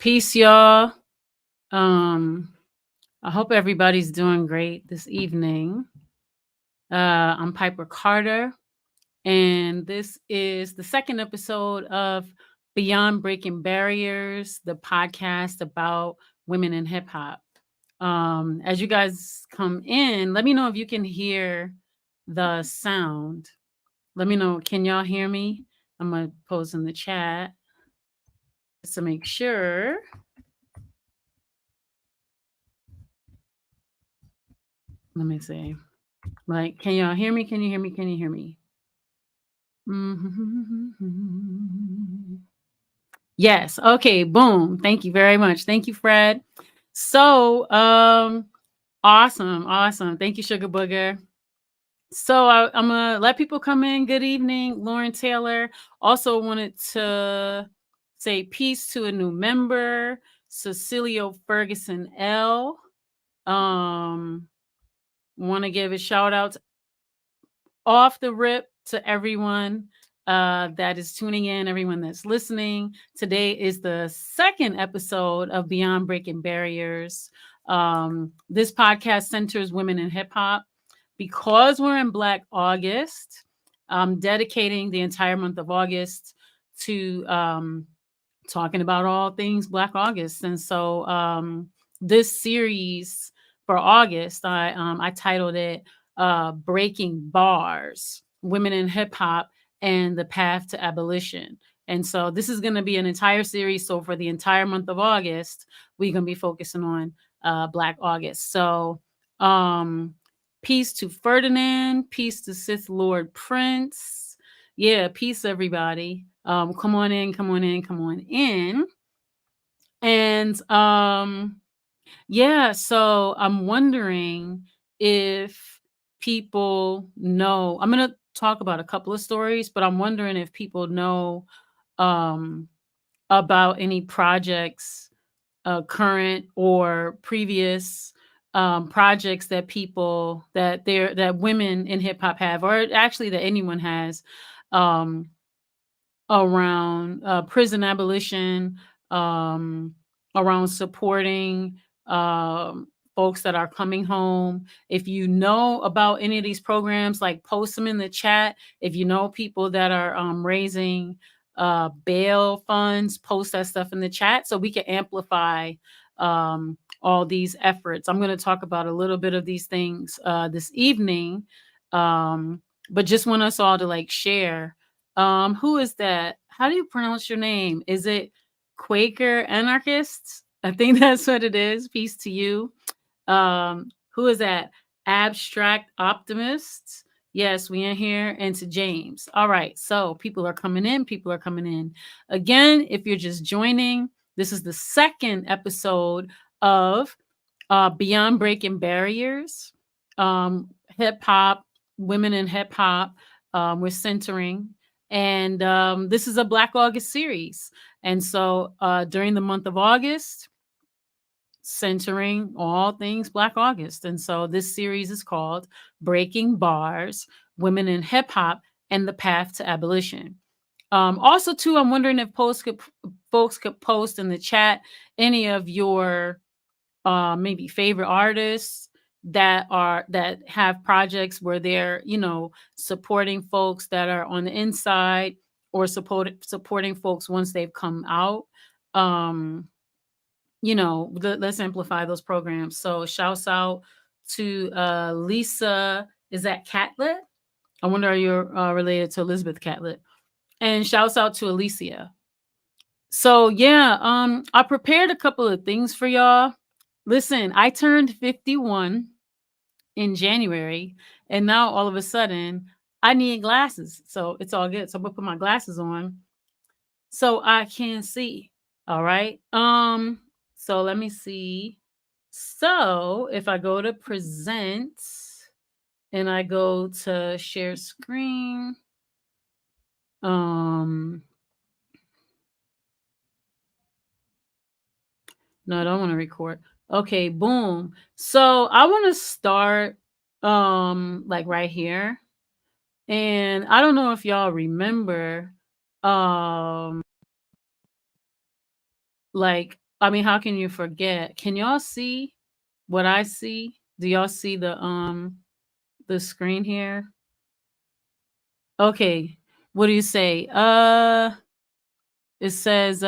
Peace, y'all. Um, I hope everybody's doing great this evening. I'm Piper Carter, and this is the second episode of Beyond Breaking Barriers, the podcast about women in hip hop. As you guys come in, let me know if you can hear the sound. Let me know. Can y'all hear me? I'm gonna post in the chat just to make sure. Let me see. Like, can y'all hear me? Can you hear me? Can you hear me? Yes. Okay. Boom. Thank you very much. Thank you, Fred. So, awesome. Awesome. Thank you, Sugar Booger. So I'm gonna let people come in. Good evening, Lauren Taylor. Also wanted to say peace to a new member, Cecilio Ferguson L. Want to give a shout out off the rip to everyone that is tuning in, everyone that's listening. Today is the second episode of Beyond Breaking Barriers. This podcast centers women in hip hop. Because we're in Black August, I'm dedicating the entire month of August to talking about all things Black August. And so this series for August, I titled it Breaking Bars, Women in Hip Hop and the Path to Abolition. And so this is going to be an entire series. So for the entire month of August, we're going to be focusing on Black August. So peace to Ferdinand, peace to Sith Lord Prince. Yeah, peace, everybody. Come on in, come on in, come on in. And yeah, so I'm wondering if people know. I'm going to talk about a couple of stories, but I'm wondering if people know about any projects, current or previous projects that people that women in hip hop have, or actually that anyone has, around prison abolition, around supporting folks that are coming home. If you know about any of these programs, like post them in the chat. If you know people that are raising bail funds, post that stuff in the chat so we can amplify all these efforts. I'm going to talk about a little bit of these things this evening, but just want us all to like share. Who is that? How do you pronounce your name? Is it Quaker Anarchists? I think that's what it is. Peace to you. Who is that? Abstract Optimists. Yes, we in here. And to James. All right. So people are coming in. People are coming in. Again, if you're just joining, this is the second episode of Beyond Breaking Barriers, hip hop, women in hip hop. We're centering. And this is a Black August series. And so during the month of August, centering all things Black August. And so this series is called Breaking Bars, Women in Hip Hop and the Path to Abolition. Also, too, I'm wondering if folks could post in the chat any of your maybe favorite artists that have projects where they're supporting folks that are on the inside, or supporting folks once they've come out. Let's amplify those programs. So shouts out to Lisa. Is that Catlett? I wonder, are you related to Elizabeth Catlett? And shouts out to Alicia. So yeah, I prepared a couple of things for y'all. Listen, I turned 51 in January, and now all of a sudden I need glasses. So it's all good. So I'm gonna put my glasses on so I can see. All right. So let me see. So if I go to present and I go to share screen, no, I don't want to record. Okay, boom. So I want to start like right here. And I don't know if y'all remember like I mean, how can you forget? Can y'all see what I see? Do y'all see the screen here? Okay. What do you say? It says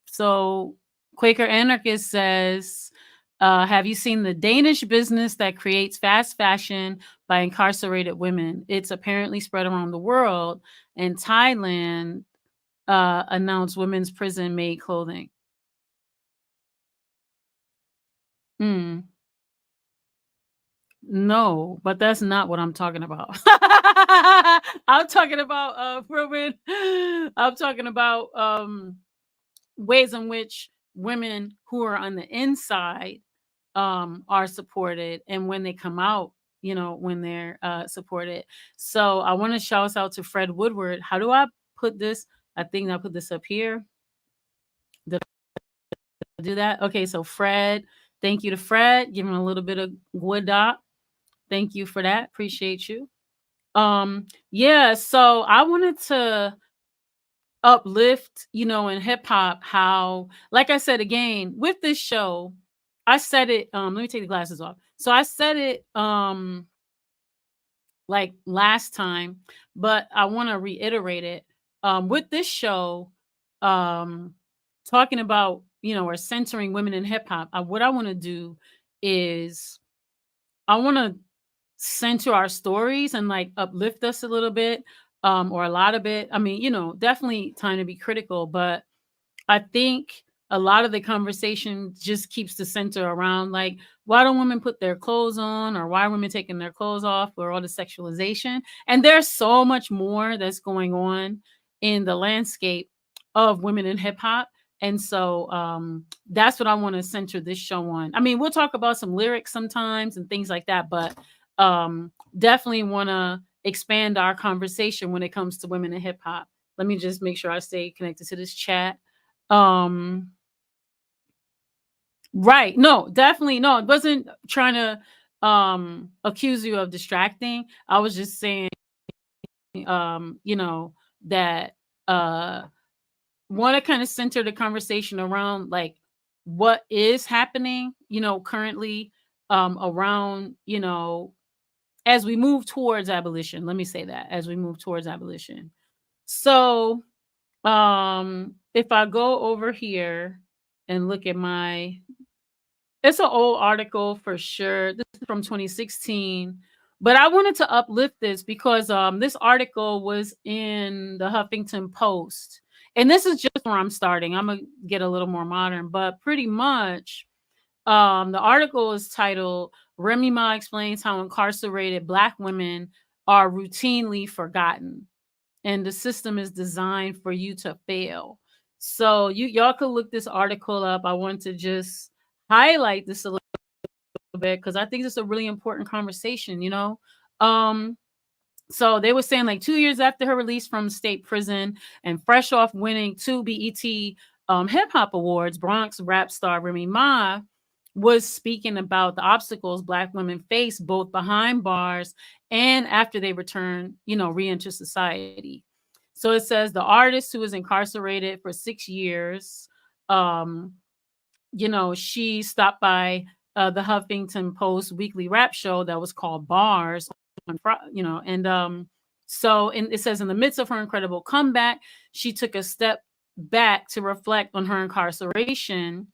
so Quaker Anarchist says, have you seen the Danish business that creates fast fashion by incarcerated women? It's apparently spread around the world. And Thailand announced women's prison made clothing. Hmm. No, but that's not what I'm talking about. I'm talking about women. I'm talking about ways in which women who are on the inside are supported, and when they come out, when they're supported. So I want to shout out to Fred Woodward. How do I put this? I think I put this up here. Did I do that? Okay, so Fred, thank you to Fred. Give him a little bit of good dot. Thank you for that. Appreciate you. Yeah, so I wanted to uplift, in hip hop, how, like I said again, with this show, I said it, let me take the glasses off. So I said it like last time, but I want to reiterate it. With this show, um talking about, or centering women in hip hop, what I want to do is I want to center our stories and like uplift us a little bit, or a lot of it. I mean, definitely time to be critical, but I think a lot of the conversation just keeps the center around like, why don't women put their clothes on, or why are women taking their clothes off, or all the sexualization. And there's so much more that's going on in the landscape of women in hip hop. And so that's what I want to center this show on. I mean, we'll talk about some lyrics sometimes and things like that, but definitely want to expand our conversation when it comes to women in hip hop. Let me just make sure I stay connected to this chat. um, right. No, definitely. No, it wasn't trying to accuse you of distracting. I was just saying that want to kind of center the conversation around like what is happening, currently around, as we move towards abolition. Let me say that, as we move towards abolition. So if I go over here and look at it's an old article for sure. This is from 2016. But I wanted to uplift this because this article was in the Huffington Post. And this is just where I'm starting. I'm gonna get a little more modern, but pretty much the article is titled Remy Ma explains how incarcerated Black women are routinely forgotten, and the system is designed for you to fail. So y'all could look this article up. I want to just highlight this a little bit because I think it's a really important conversation, Um, so they were saying like 2 years after her release from state prison and fresh off winning 2 BET hip hop awards, Bronx rap star Remy Ma was speaking about the obstacles Black women face both behind bars and after they return, re-enter society. So it says the artist who was incarcerated for 6 years, um, she stopped by the Huffington Post weekly rap show that was called Bars, and it says in the midst of her incredible comeback, she took a step back to reflect on her incarceration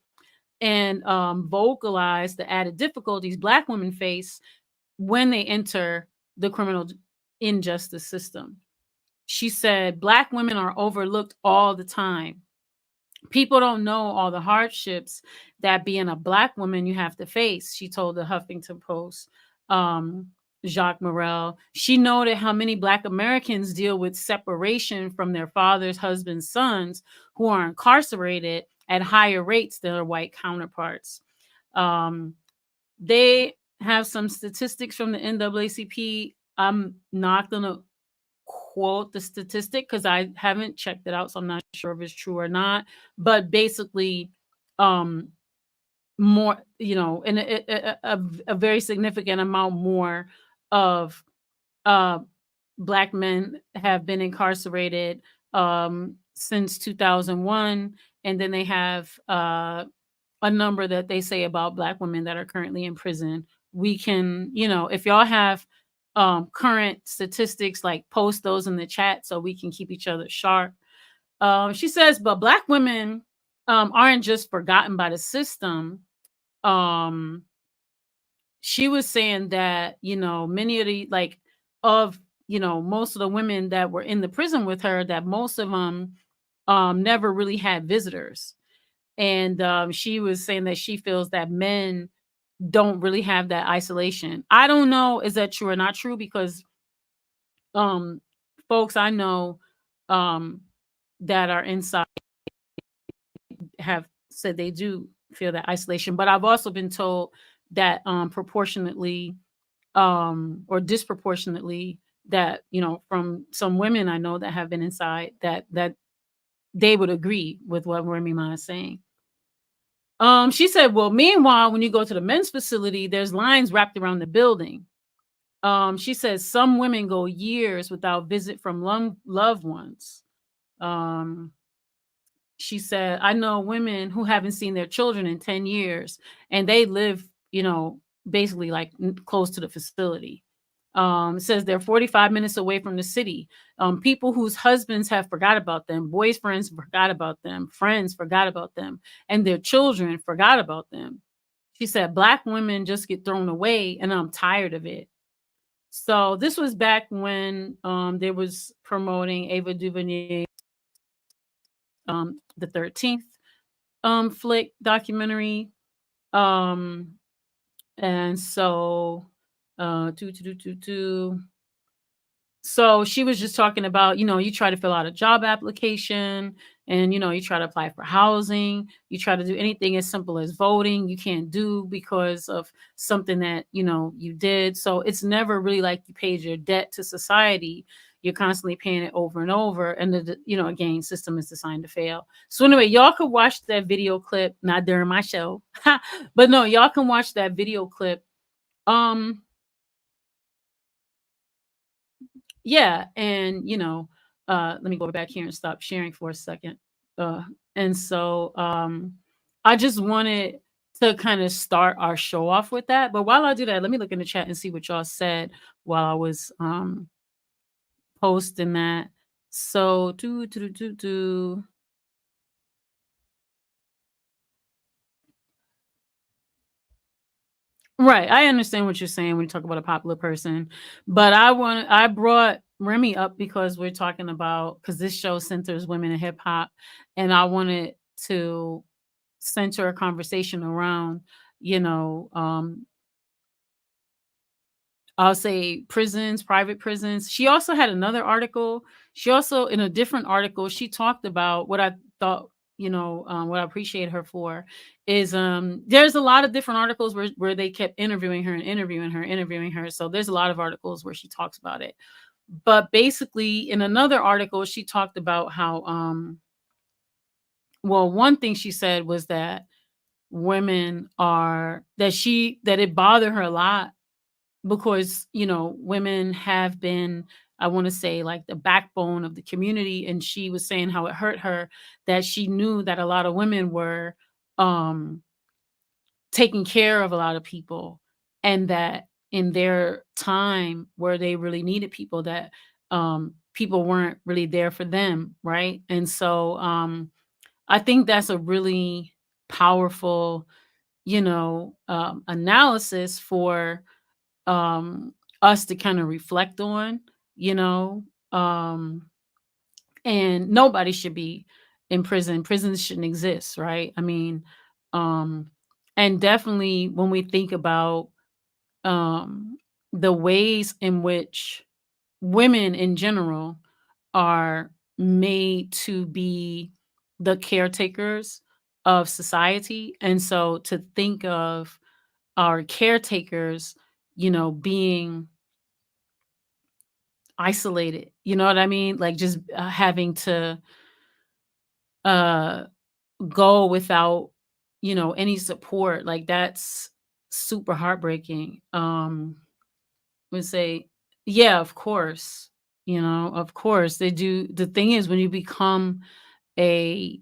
and vocalize the added difficulties Black women face when they enter the criminal injustice system. She said, Black women are overlooked all the time. People don't know all the hardships that being a Black woman you have to face, she told the Huffington Post. Jacques Morel. She noted how many Black Americans deal with separation from their fathers, husbands, sons who are incarcerated at higher rates than their white counterparts. They have some statistics from the NAACP. I'm not going to quote the statistic because I haven't checked it out, so I'm not sure if it's true or not. But basically, more, and a very significant amount more of Black men have been incarcerated since 2001, and then they have a number that they say about Black women that are currently in prison. We can, if y'all have current statistics, like post those in the chat so we can keep each other sharp. She says, but Black women aren't just forgotten by the system. Um, she was saying that, many of the, like, of, most of the women that were in the prison with her, that most of them never really had visitors. And she was saying that she feels that men don't really have that isolation. I don't know, is that true or not true? Because um folks I know um that are inside have said they do feel that isolation, but I've also been told that proportionately or disproportionately, that from some women I know that have been inside, that they would agree with what Remy Ma is saying. She said, well, meanwhile, when you go to the men's facility, there's lines wrapped around the building. She says some women go years without visit from loved ones. Um, she said, I know women who haven't seen their children in 10 years, and they live, basically like close to the facility. It says they're 45 minutes away from the city. People whose husbands have forgot about them, boyfriends forgot about them, friends forgot about them, and their children forgot about them. She said, Black women just get thrown away, and I'm tired of it. So this was back when there was promoting Ava DuVernay, the 13th flick documentary. Um, and so do, do, do, do, do. So she was just talking about, you try to fill out a job application, and, you try to apply for housing. You try to do anything as simple as voting. You can't do because of something that, you did. So it's never really like you paid your debt to society. You're constantly paying it over and over. And again, system is designed to fail. So anyway, y'all could watch that video clip, not during my show, but no, y'all can watch that video clip. Yeah, and let me go back here and stop sharing for a second. And so I just wanted to kind of start our show off with that. But while I do that, let me look in the chat and see what y'all said while I was posting that. So do. Right, I understand what you're saying when you talk about a popular person, but I brought Remy up because we're talking about, because this show centers women in hip hop, and I wanted to center a conversation around, you know, um, I'll say prisons, private prisons. She also had another article. She also, in a different article, she talked about what I thought, what I appreciate her for is there's a lot of different articles where they kept interviewing her and interviewing her. So there's a lot of articles where she talks about it. But basically, in another article, she talked about how, well, one thing she said was that that it bothered her a lot because women have been, I want to say, like the backbone of the community, and she was saying how it hurt her that she knew that a lot of women were um taking care of a lot of people, and that in their time where they really needed people, that people weren't really there for them, right? And so I think that's a really powerful analysis for um us to kind of reflect on, you know um and nobody should be in prison. Prisons shouldn't exist, right? I mean, um and definitely when we think about um the ways in which women in general are made to be the caretakers of society, and so to think of our caretakers being isolated, you know what I mean? Like, just, having to, uh, go without, any support, like, that's super heartbreaking. Would say, yeah, of course, of course, they do. The thing is, when you become a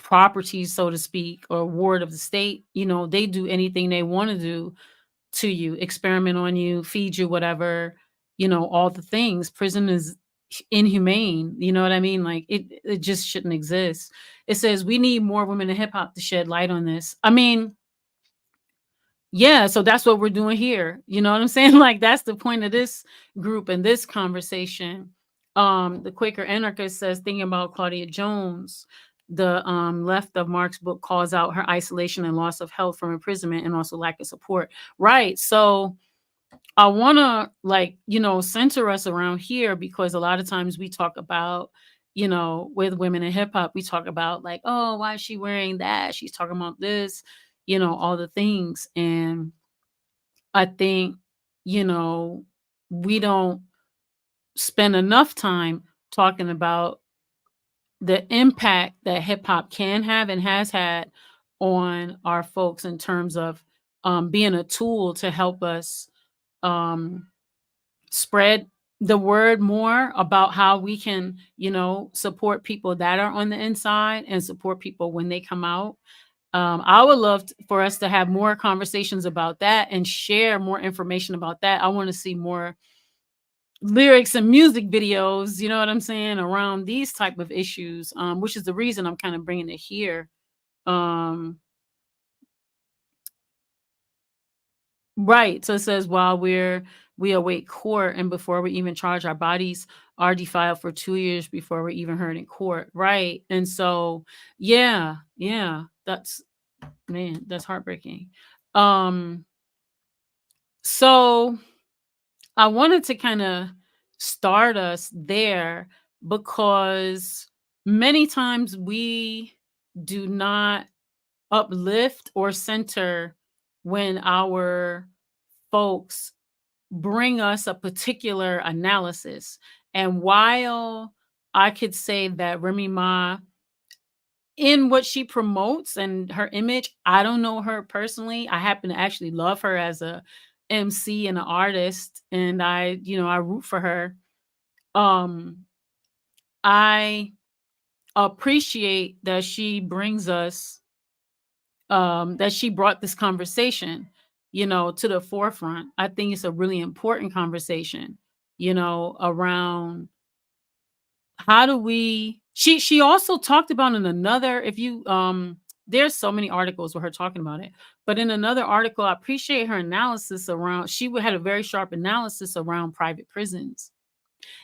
property, so to speak, or ward of the state. They do anything they want to do to you, experiment on you, feed you whatever, all the things. Prison is inhumane. You know what I mean? Like it just shouldn't exist. It says we need more women in hip hop to shed light on this. I mean, yeah, so that's what we're doing here. You know what I'm saying? Like that's the point of this group and this conversation. The Quaker anarchist says, thinking about Claudia Jones, the left of Mark's book calls out her isolation and loss of health from imprisonment and also lack of support. Right. So I want to center us around here because a lot of times we talk about, with women in hip hop, we talk about like, oh, why is she wearing that? She's talking about this, all the things. And I think, you know, we don't spend enough time talking about the impact that hip hop can have and has had on our folks in terms of being a tool to help us um, spread the word more about how we can, support people that are on the inside and support people when they come out. I would love for us to have more conversations about that and share more information about that. I want to see more lyrics and music videos, you know what I'm saying, around these type of issues, which is the reason I'm kind of bringing it here. Um, Right. So it says while we await court and before we even charge, our bodies are defiled for 2 years before we're even heard in court. Right. And so yeah, that's man, that's heartbreaking. Um, so I wanted to kind of start us there because many times we do not uplift or center when our folks bring us a particular analysis. And while I could say that Remy Ma, in what she promotes and her image, I don't know her personally. I happen to actually love her as a MC and an artist, and I root for her. Um, I appreciate that she brings us that she brought this conversation, to the forefront. I think it's a really important conversation, around how do we she also talked about in another if you there's so many articles with her talking about it. But in another article, I appreciate her analysis around had a very sharp analysis around private prisons.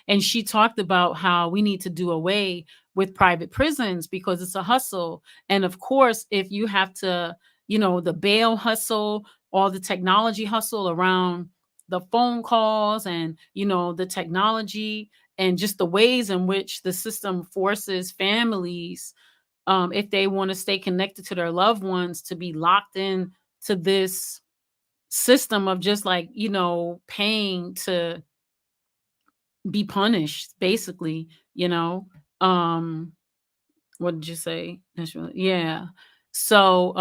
And she talked about how we need to do away with private prisons because it's a hustle. And of course, if you have to, the bail hustle, all the technology hustle around the phone calls and, the technology and just the ways in which the system forces families, if they want to stay connected to their loved ones, to be locked in to this system of just like, paying to be punished basically, you know. Um what did you say? Yeah. So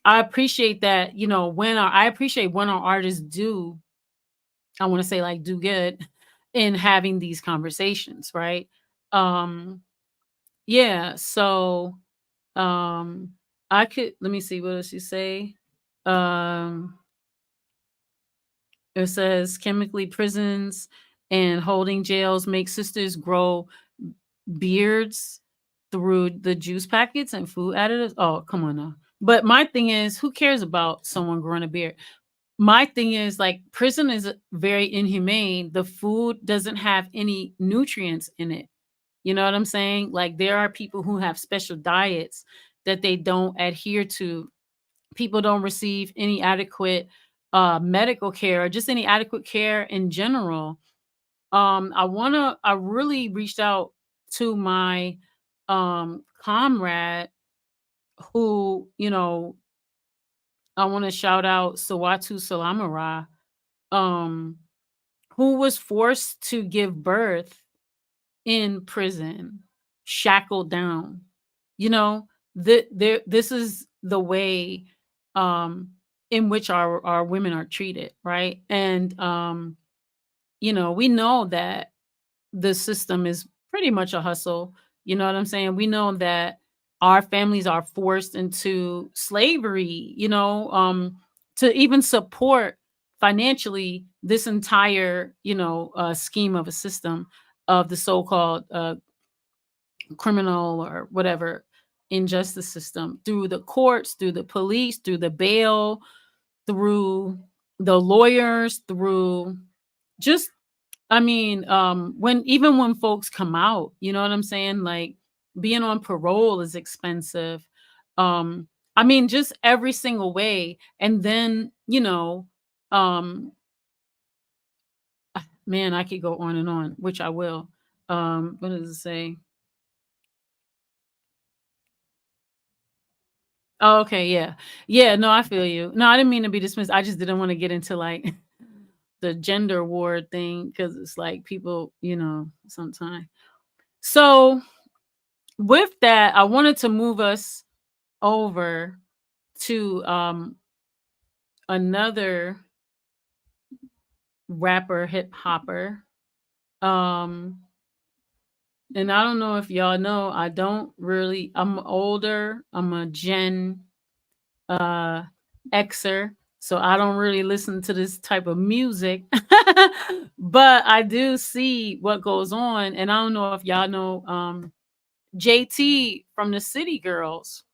I appreciate that, I appreciate when our artists do, I want to say like do good in having these conversations, right? Um yeah, so um I could let me see what else you say. Um It says chemically prisons and holding jails make sisters grow beards through the juice packets and food additives. Oh, come on now. But my thing is, who cares about someone growing a beard? My thing is like prison is very inhumane. The food doesn't have any nutrients in it. You know what I'm saying? Like there are people who have special diets that they don't adhere to. People don't receive any adequate medical care or just any adequate care in general. I really reached out to my comrade who, I want to shout out Sawatu Salamara, um, who was forced to give birth in prison, shackled down. You know, this is the way um in which our women are treated, right? And we know that the system is pretty much a hustle. You know what I'm saying? We know that our families are forced into slavery, to even support financially this entire, scheme of a system of the so-called criminal or whatever injustice system through the courts, through the police, through the bail, through the lawyers, through just when folks come out, you know what I'm saying? Like being on parole is expensive. Just every single way. And then, man, I could go on and on, which I will. What does it say? Oh, okay, yeah. Yeah, no, I feel you. No, I didn't mean to be dismissed. I just didn't want to get into like the gender war thing because it's like people, sometimes. So with that, I wanted to move us over to another rapper, hip hopper. Um, and I don't know if y'all know, I'm older. I'm a Gen uh Xer, so I don't really listen to this type of music. But I do see what goes on, and I don't know if y'all know JT from the City Girls.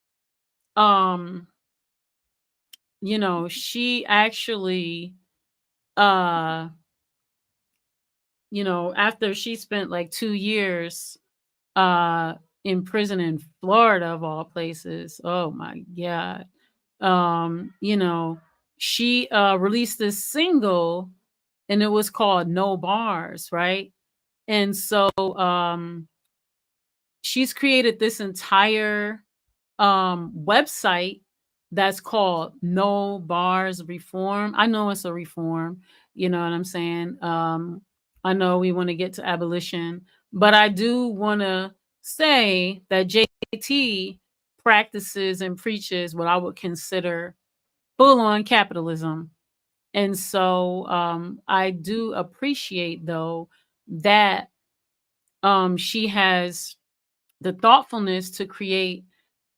Um, she actually uh after she spent like 2 years uh in prison in Florida of all places. Oh my god. She released this single and it was called No Bars, right? And so she's created this entire website that's called No Bars Reform. I know it's a reform, you know what I'm saying? I know we want to get to abolition, but I do want to say that JT practices and preaches what I would consider full on capitalism. And so I do appreciate though that she has the thoughtfulness to create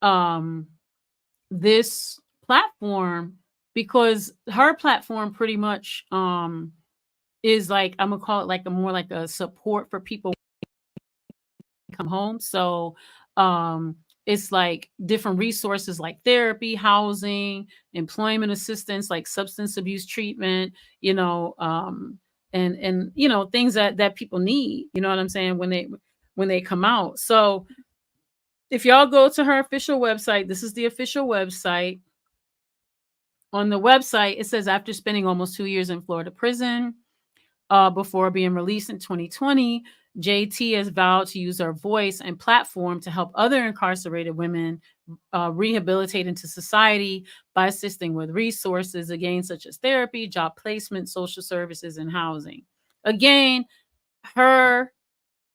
um this platform, because her platform pretty much is like, I'm gonna call it like a more like a support for people who come home. So it's like different resources like therapy, housing, employment assistance, like substance abuse treatment, and things that people need, you know what I'm saying, when they come out. So if y'all go to her official website, this is the official website. On the website, it says after spending almost 2 years in Florida prison, before being released in 2020, JT has vowed to use her voice and platform to help other incarcerated women rehabilitate into society by assisting with resources, again, such as therapy, job placement, social services, and housing. Again, her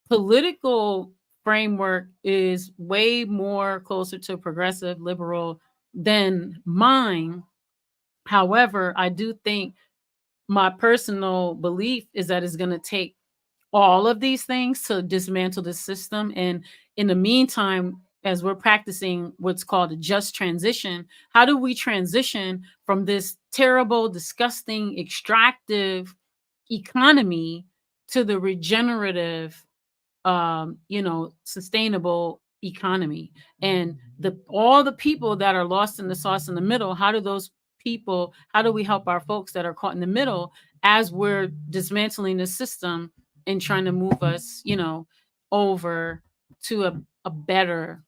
political framework is way more closer to progressive liberal than mine. However, I do think my personal belief is that it's going to take all of these things to dismantle the system. And in the meantime, as we're practicing what's called a just transition, how do we transition from this terrible, disgusting, extractive economy to the regenerative, sustainable economy? And all the people that are lost in the sauce in the middle, how do we help our folks that are caught in the middle as we're dismantling the system and trying to move us, over to a better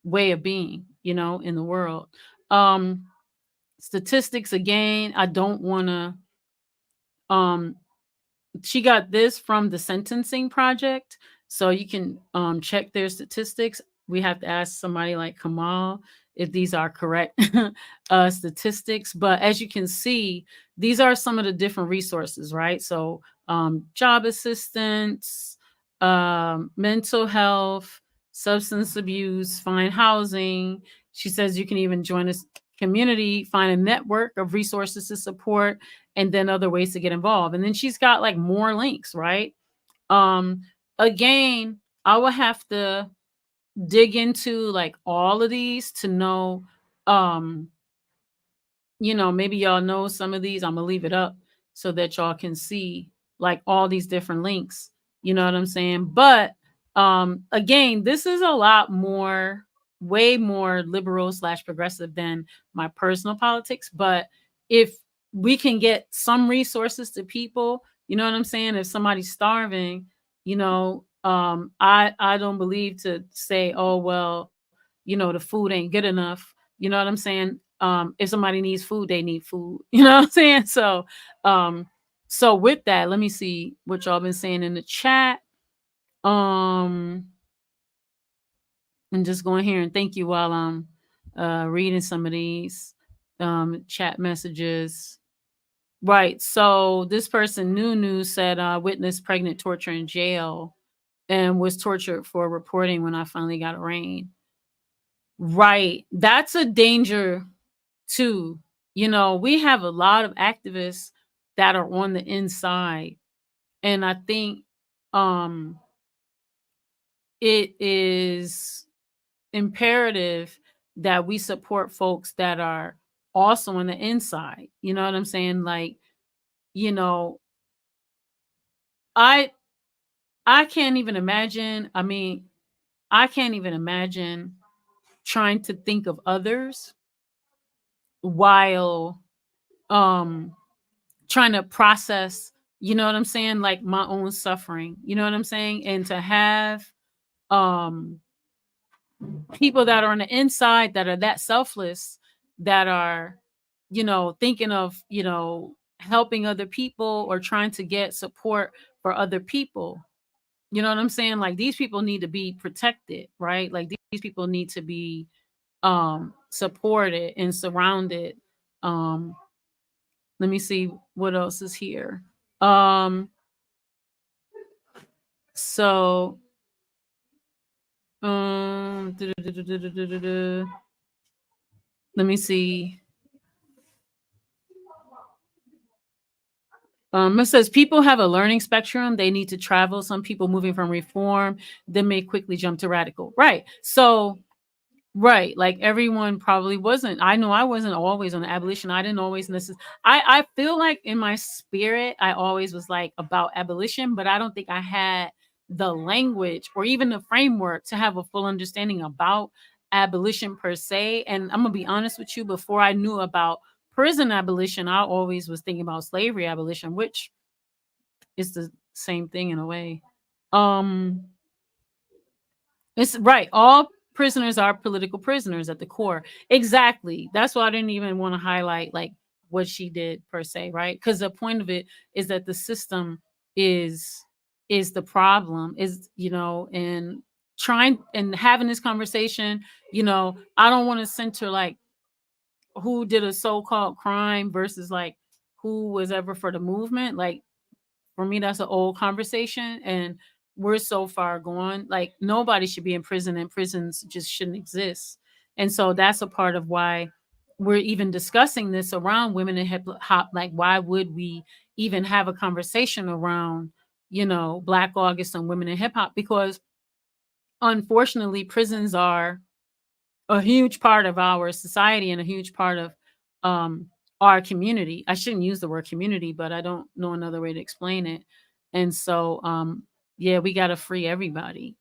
way of being, in the world. Statistics, again, I don't want to she got this from the Sentencing Project, so you can check their statistics. We have to ask somebody like Kamal if these are correct statistics, but as you can see, these are some of the different resources, right? So job assistance, mental health, substance abuse, find housing. She says you can even join a community, find a network of resources to support, and then other ways to get involved. And then she's got like more links, right? Um, Again, I will have to dig into like all of these to know, um maybe y'all know some of these. I'm gonna leave it up so that y'all can see like all these different links. You know what I'm saying? But again, this is a lot more, way more liberal slash progressive than my personal politics. But if we can get some resources to people, you know what I'm saying? If somebody's starving, I don't believe to say, oh well, the food ain't good enough. You know what I'm saying? If somebody needs food, they need food. You know what I'm saying? So with that, let me see what y'all been saying in the chat. Um, and just going here and thank you while I'm reading some of these chat messages. Right. So this person, Nunu, said witnessed pregnant torture in jail and was tortured for reporting when I finally got arraigned. Right. That's a danger too. We have a lot of activists that are on the inside. And I think um it is imperative that we support folks that are also on the inside. You know what I'm saying? Like, you know, I I can't even imagine. I mean, I can't even imagine trying to think of others while um trying to process, you know what I'm saying, like my own suffering, you know what I'm saying? And to have um people that are on the inside that are that selfless, that are, thinking of, helping other people or trying to get support for other people. You know what I'm saying? Like these people need to be protected, right? Like these people need to be supported and surrounded. Um let me see what else is here. Um so let me see. It says people have a learning spectrum. They need to travel. Some people moving from reform, then may quickly jump to radical. Right. So, right, like everyone probably wasn't. I know I wasn't always on the abolition. I didn't always listen. I feel like in my spirit, I always was like about abolition, but I don't think I had the language or even the framework to have a full understanding about abolition per se. And I'm gonna be honest with you, before I knew about prison abolition, I always was thinking about slavery abolition, which is the same thing in a way. Um it's right. All prisoners are political prisoners at the core. Exactly. That's why I didn't even want to highlight like what she did per se, right? Because the point of it is that the system is is the problem, is, and trying and having this conversation, I don't want to center like who did a so-called crime versus like who was ever for the movement. Like for me, that's an old conversation, and we're so far gone. Like nobody should be in prison, and prisons just shouldn't exist. And so that's a part of why we're even discussing this around women in hip hop. Like, why would we even have a conversation around, Black August and women in hip hop? Because unfortunately, prisons are a huge part of our society and a huge part of um our community. I shouldn't use the word community, but I don't know another way to explain it. And so yeah, we got to free everybody,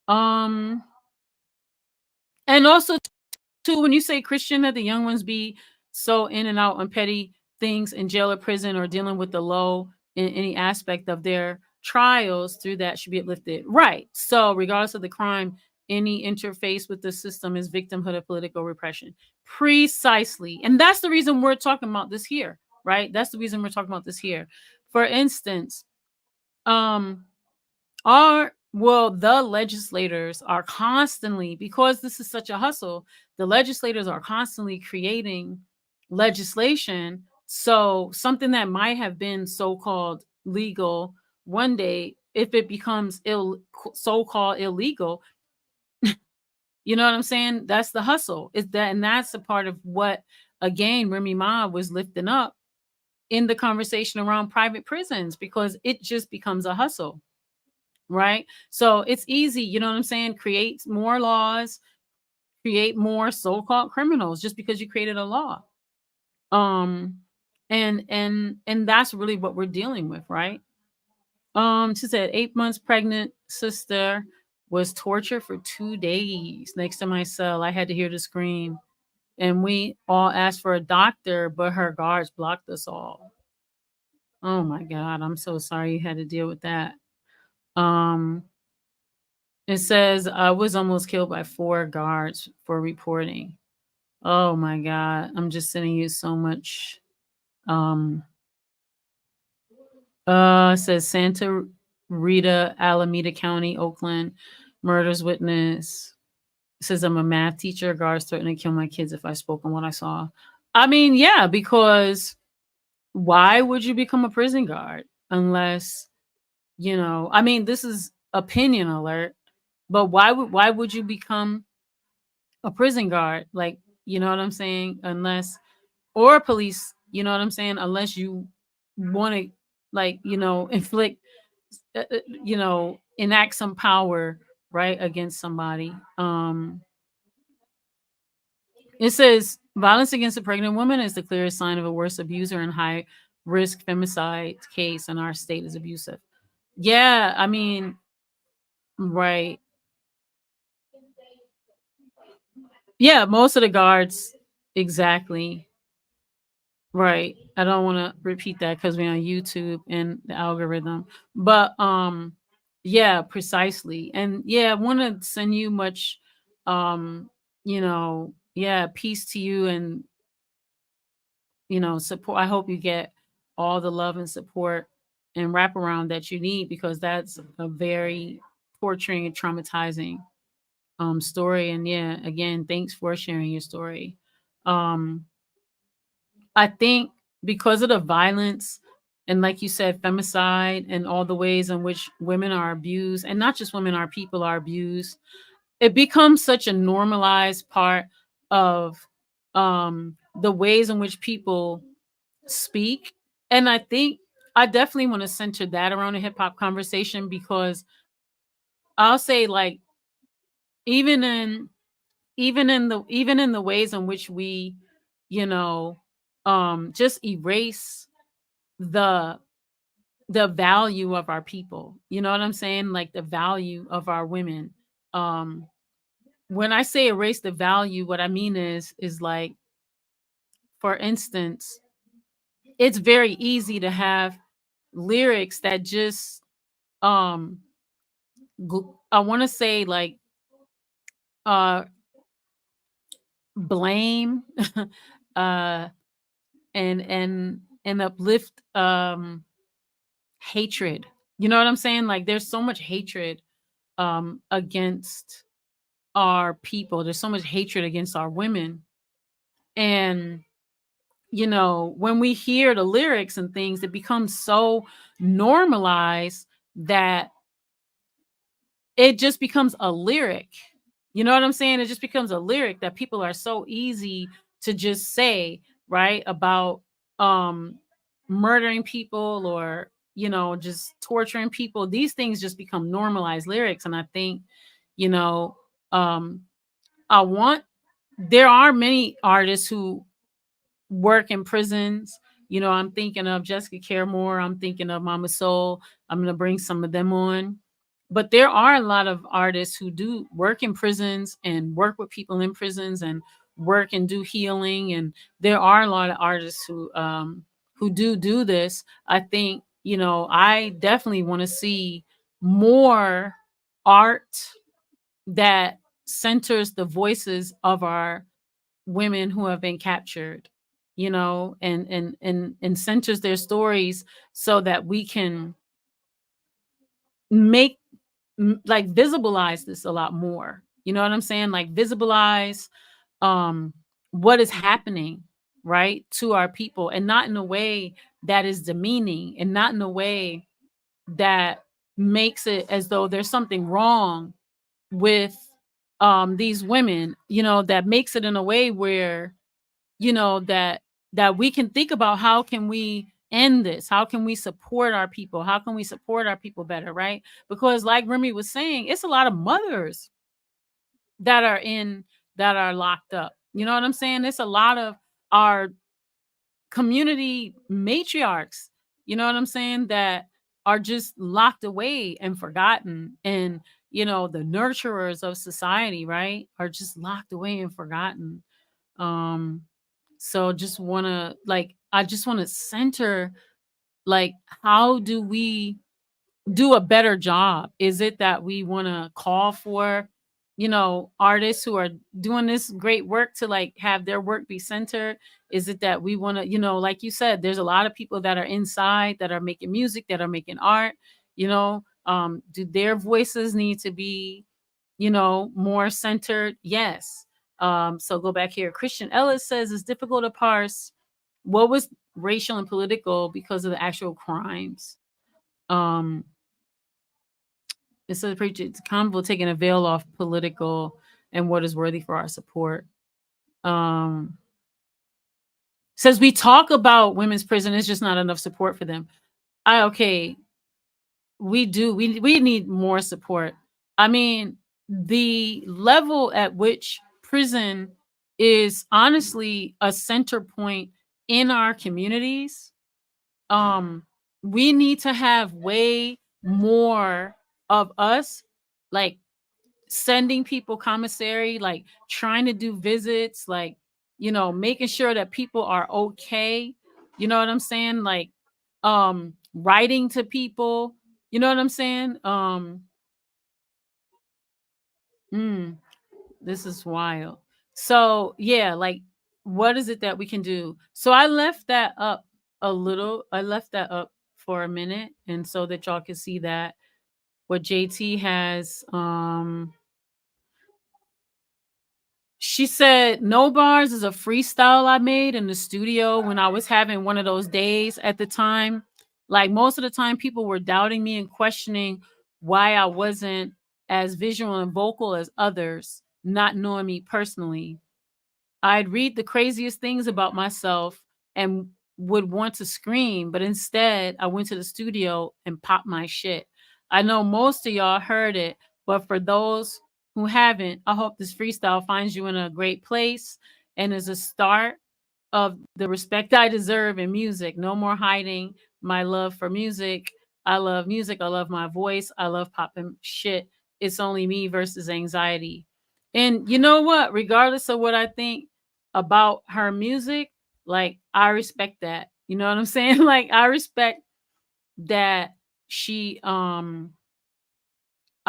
Um and also too, when you say Christian, that the young ones be so in and out on petty things in jail or prison or dealing with the low in any aspect of their trials, through that should be uplifted. Right. So regardless of the crime, any interface with the system is victimhood of political repression. Precisely. And that's the reason we're talking about this here, right? That's the reason we're talking about this here. For instance, um, the legislators are constantly, because this is such a hustle, the legislators are constantly creating legislation. So something that might have been so-called legal one day, if it becomes so-called illegal, you know what I'm saying? That's the hustle. Is that, and that's a part of what, again, Remy Ma was lifting up in the conversation around private prisons, because it just becomes a hustle. right? So it's easy, you know what I'm saying? Create more laws, create more so-called criminals just because you created a law. Um and that's really what we're dealing with, right? She said 8 months pregnant sister was tortured for 2 days next to my cell. I had to hear the scream. And we all asked for a doctor, but her guards blocked us all. Oh my God. I'm so sorry you had to deal with that. Um, it says I was almost killed by 4 guards for reporting. Oh my God. I'm just sending you so much. Um, it says Santa Rita, Alameda County, Oakland, murders witness. It says I'm a math teacher. Guards threatening to kill my kids if I spoke on what I saw. I mean, yeah, because why would you become a prison guard unless, I mean, this is opinion alert, but why would you become a prison guard? Like, you know what I'm saying? Unless, or police, you know what I'm saying? Unless you want to, like, inflict, enact some power, right, against somebody. It says violence against a pregnant woman is the clearest sign of a worse abuser and high risk femicide case, and our state is abusive. Yeah, I mean, right. Yeah, most of the guards, exactly. Right. I don't want to repeat that because we're on YouTube and the algorithm. But yeah, precisely. And yeah, I want to send you much yeah, peace to you and support. I hope you get all the love and support and wraparound that you need because that's a very torturing and traumatizing story. And yeah, again, thanks for sharing your story. Um I think because of the violence and like you said, femicide and all the ways in which women are abused, and not just women, our people are abused, it becomes such a normalized part of the ways in which people speak. And I think I definitely want to center that around a hip hop conversation because I'll say like even in even in the ways in which we, you know, just erase the the value of our people. You know what I'm saying? Like the value of our women. Um when I say erase the value, what I mean is like, for instance, it's very easy to have lyrics that just um I want to say like uh blame uh and uplift hatred. You know what I'm saying? Like there's so much hatred against our people. There's so much hatred against our women. And when we hear the lyrics and things, it becomes so normalized that it just becomes a lyric. You know what I'm saying? It just becomes a lyric that people are so easy to just say, right? About um murdering people or, just torturing people. These things just become normalized lyrics. And I think, you know, um I want there are many artists who work in prisons. I'm thinking of Jessica Caremore. I'm thinking of Mama Soul. I'm going to bring some of them on. But there are a lot of artists who do work in prisons and work with people in prisons and work and do healing. And there are a lot of artists who do this. I think, I definitely want to see more art that centers the voices of our women who have been captured, and centers their stories so that we can make like visibilize this a lot more. You know what I'm saying? Like visibilize um what is happening, right, to our people, and not in a way that is demeaning, and not in a way that makes it as though there's something wrong with these women, that makes it in a way where, that we can think about how can we end this? How can we support our people? How can we support our people better, right? Because like Remy was saying, it's a lot of mothers that are in that are locked up. You know what I'm saying? It's a lot of our community matriarchs, you know what I'm saying, that are just locked away and forgotten. And, the nurturers of society, right, are just locked away and forgotten. Um, so just wanna like I just want to center like how do we do a better job? Is it that we want to call for, artists who are doing this great work to like have their work be centered? Is it that we want to, like you said, there's a lot of people that are inside that are making music, that are making art, do their voices need to be, more centered? Yes. So go back here. Christian Ellis says it's difficult to parse what was racial and political because of the actual crimes. Um, It says preacher it's comfortable taking a veil off political and what is worthy for our support. Um Says we talk about women's prison, it's just not enough support for them. Okay, we do. We need more support. I mean, the level at which prison is honestly a center point in our communities. We need to have way more of us like sending people commissary, like trying to do visits, like, making sure that people are okay. You know what I'm saying? Like, writing to people. You know what I'm saying? Mm, this is wild. So yeah, like, what is it that we can do? So I left that up a little. I left that up for a minute, and so that y'all can see that what JT has. She said, "No Bars is a freestyle I made in the studio when I was having one of those days at the time. Like most of the time, people were doubting me and questioning why I wasn't as visual and vocal as others, not knowing me personally. I'd read the craziest things about myself and would want to scream, but instead I went to the studio and popped my shit. I know most of y'all heard it, but for those who haven't, I hope this freestyle finds you in a great place and is a start of the respect I deserve in music. No more hiding my love for music. I love music. I love my voice. I love popping shit. It's only me versus anxiety." And you know what? Regardless of what I think about her music, like I respect that. You know what I'm saying? Like I respect that she I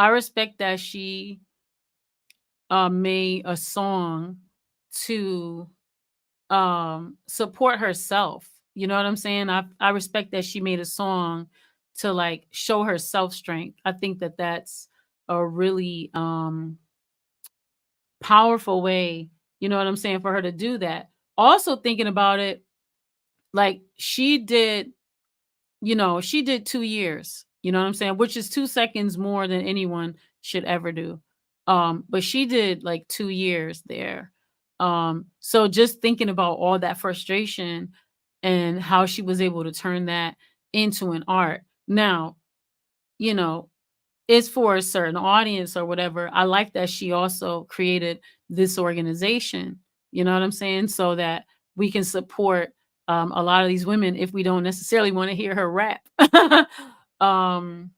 respect that she made a song to support herself. You know what I'm saying? I respect that she made a song to like show her self strength. I think that that's a really powerful way, you know what I'm saying, for her to do that. Also thinking about it, like she did 2 years, you know what I'm saying, which is 2 seconds more than anyone should ever do. But she did like 2 years there. So just thinking about all that frustration and how she was able to turn that into an art. Now, you know, it's for a certain audience or whatever. I like that she also created this organization, you know what I'm saying? So that we can support a lot of these women if we don't necessarily want to hear her rap. um,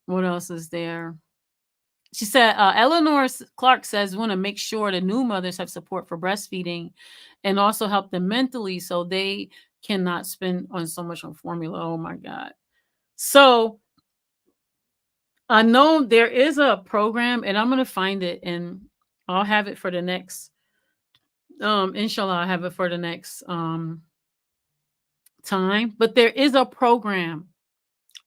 what else is there? She said, Eleanor Clark says, we want to make sure the new mothers have support for breastfeeding and also help them mentally so they cannot spend on so much on formula. Oh my God. So I know there is a program, and I'm gonna find it, and I'll have it for the next. Inshallah, I'll have it for the next time. But there is a program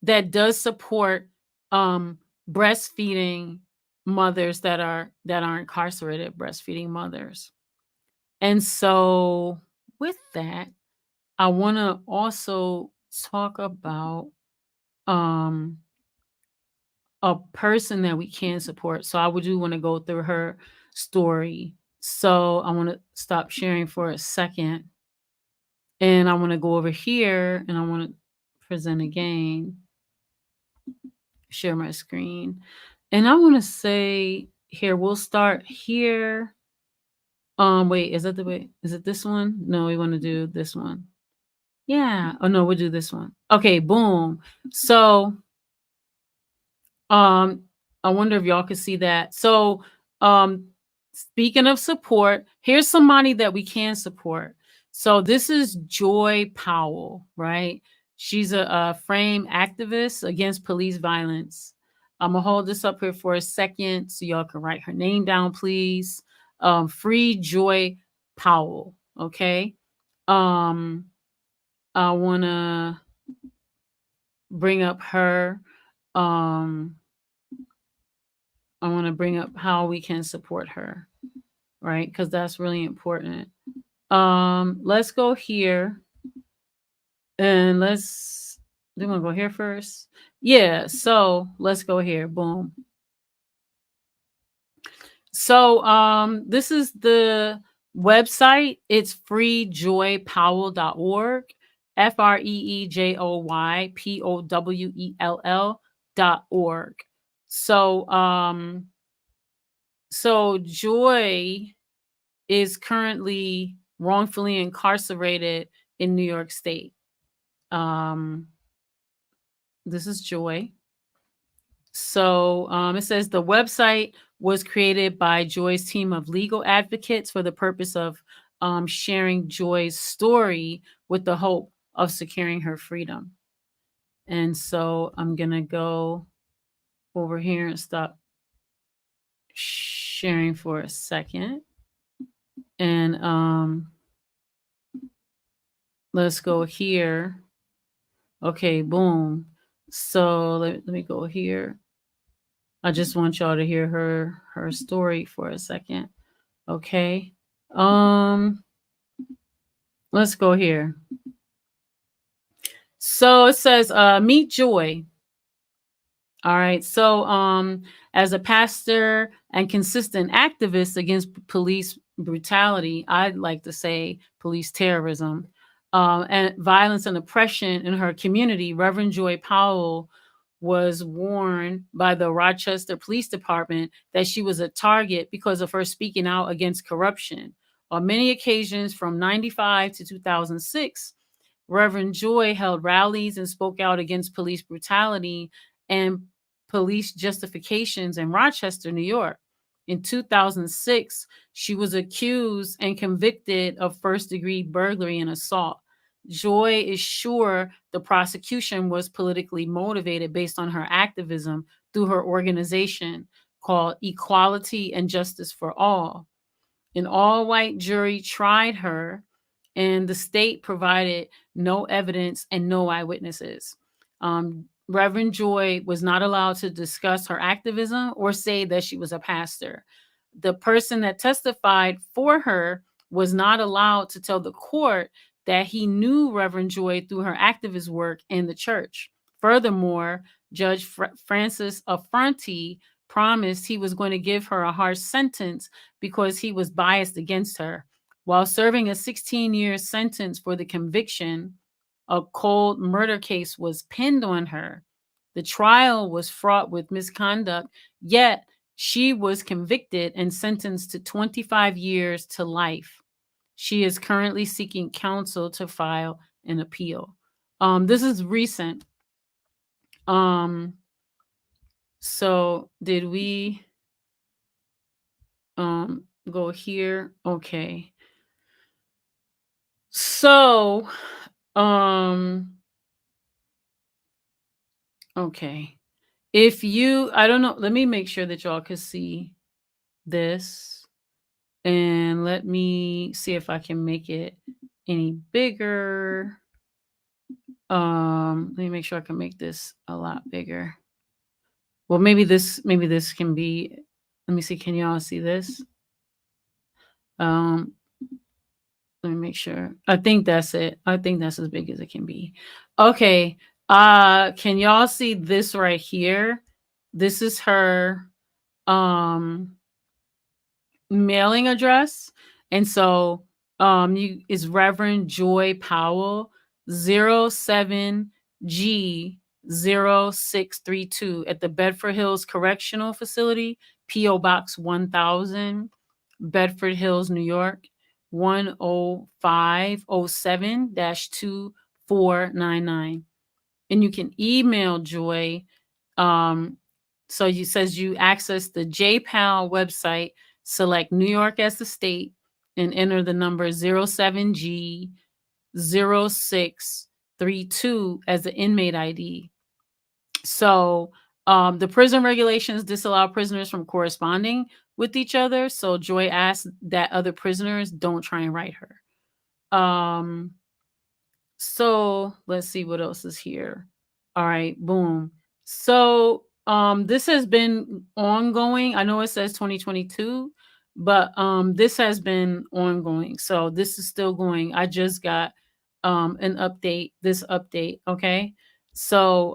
that does support um breastfeeding mothers that are incarcerated breastfeeding mothers. And so with that, I want to also talk about um a person that we can support. So I would do want to go through her story. So I want to stop sharing for a second. And I want to go over here and I want to present again, share my screen. And I want to say here, we'll start here. Wait, is that the way? Is it this one? No, we want to do this one. Yeah. Oh no, we'll do this one. Okay, boom. So I wonder if y'all could see that. So speaking of support, here's somebody that we can support. So this is Joy Powell, right? She's a frame activist against police violence. I'm gonna hold this up here for a second so y'all can write her name down, please. Free Joy Powell. Okay. I wanna bring up her. I want to bring up how we can support her, right? Because that's really important. Let's go here and do you want to go here first? Yeah, so let's go here. Boom. So this is the website. It's freejoypowell.org, FREEJOYPOWELL.org. So Joy is currently wrongfully incarcerated in New York State. This is Joy. So it says the website was created by Joy's team of legal advocates for the purpose of sharing Joy's story with the hope of securing her freedom. And so I'm going to go over here and stop sharing for a second. And let's go here. Okay, boom. So let me go here. I just want y'all to hear her story for a second. Okay. Let's go here. So it says meet Joy. All right. So as a pastor and consistent activist against police brutality, I'd like to say police terrorism, and violence and oppression in her community, Reverend Joy Powell was warned by the Rochester Police Department that she was a target because of her speaking out against corruption. On many occasions from 95 to 2006, Reverend Joy held rallies and spoke out against police brutality and police justifications in Rochester, New York. In 2006, she was accused and convicted of first-degree burglary and assault. Joy is sure the prosecution was politically motivated based on her activism through her organization called Equality and Justice for All. An all-white jury tried her, and the state provided no evidence and no eyewitnesses. Reverend Joy was not allowed to discuss her activism or say that she was a pastor. The person that testified for her was not allowed to tell the court that he knew Reverend Joy through her activist work in the church. Furthermore, Judge Francis Affronti promised he was going to give her a harsh sentence because he was biased against her. While serving a 16-year sentence for the conviction, a cold murder case was pinned on her. The trial was fraught with misconduct, yet she was convicted and sentenced to 25 years to life. She is currently seeking counsel to file an appeal. This is recent. So did we go here? Okay. So okay. If you, I don't know, let me make sure that y'all can see this. And let me see if I can make it any bigger. Let me make sure I can make this a lot bigger. Well, maybe this can be, let me see, can y'all see this? Let me make sure. I think that's it. I think that's as big as it can be. Okay. Can y'all see this right here? This is her mailing address. And so You is Reverend Joy Powell, 07G0632 at the Bedford Hills Correctional Facility, PO Box 1000, Bedford Hills, New York, 10507-2499. And you can email Joy. So you says you access the JPAL website, select New York as the state, and enter the number 07G0632 as the inmate ID. So the prison regulations disallow prisoners from corresponding with each other. So Joy asked that other prisoners don't try and write her. So let's see what else is here. All right, boom. So this has been ongoing. I know it says 2022, but this has been ongoing. So this is still going. I just got an update, this update, okay? So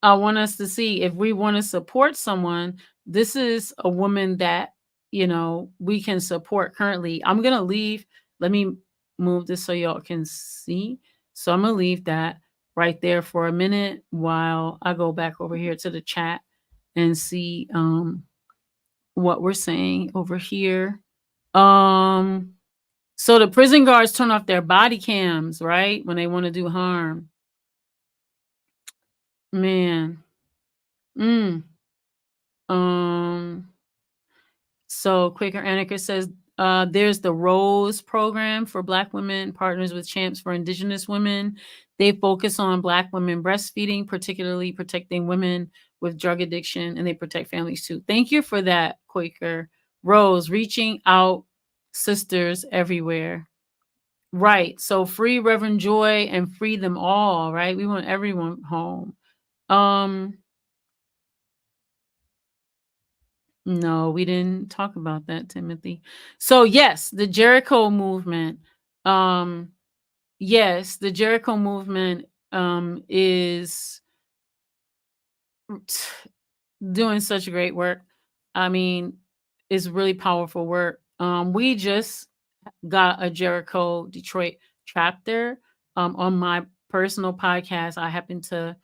I want us to see if we want to support someone. This is a woman that, we can support currently. I'm going to leave. Let me move this so y'all can see. So I'm going to leave that right there for a minute while I go back over here to the chat and see what we're saying over here. So the prison guards turn off their body cams, right? When they want to do harm. Man. So Quaker Anarcha says there's the Rose program for Black women, partners with Champs for Indigenous women. They focus on Black women breastfeeding, particularly protecting women with drug addiction, and they protect families too. Thank you for that, Quaker Rose, reaching out sisters everywhere. Right. So free Reverend Joy and free them all, right? We want everyone home. No, we didn't talk about that, Timothy. So yes, the Jericho movement. Yes, the Jericho movement is doing such great work. I mean, it's really powerful work. We just got a Jericho Detroit chapter. On my personal podcast, I happen to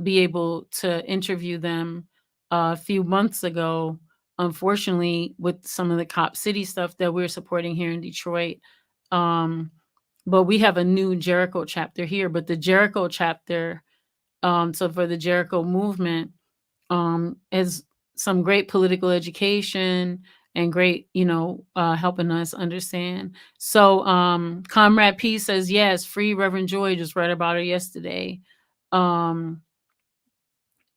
be able to interview them a few months ago. Unfortunately, with some of the Cop City stuff that we're supporting here in Detroit. But we have a new Jericho chapter here. But the Jericho chapter, so for the Jericho movement, is some great political education and great, helping us understand. So Comrade P says, yes, free Reverend Joy, just read about her yesterday.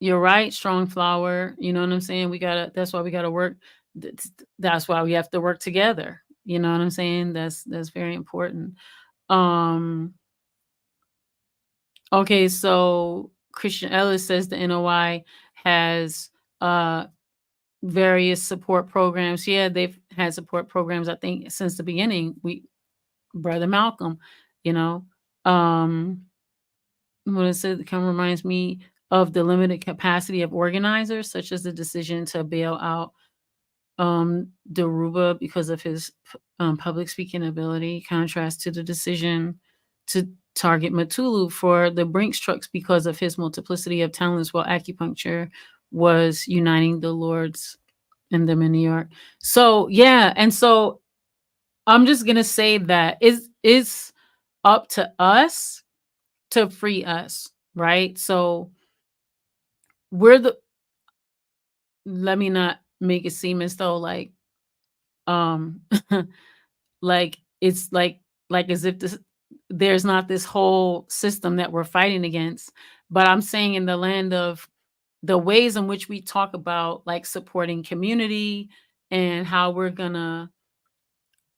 You're right, strong flower. You know what I'm saying? That's why we gotta work. That's why we have to work together. You know what I'm saying? That's very important. Okay, so Christian Ellis says the NOI has various support programs. Yeah, they've had support programs, I think, since the beginning. Brother Malcolm, what it said, it kind of reminds me of the limited capacity of organizers, such as the decision to bail out Deruba because of his public speaking ability, contrast to the decision to target Matulu for the Brinks trucks because of his multiplicity of talents, while acupuncture was uniting the Lords and them in New York. So yeah, and so I'm just gonna say that it's up to us to free us, right? So let me not make it seem as though like like it's like as if there's not this whole system that we're fighting against. But I'm saying in the land of the ways in which we talk about like supporting community and how we're gonna,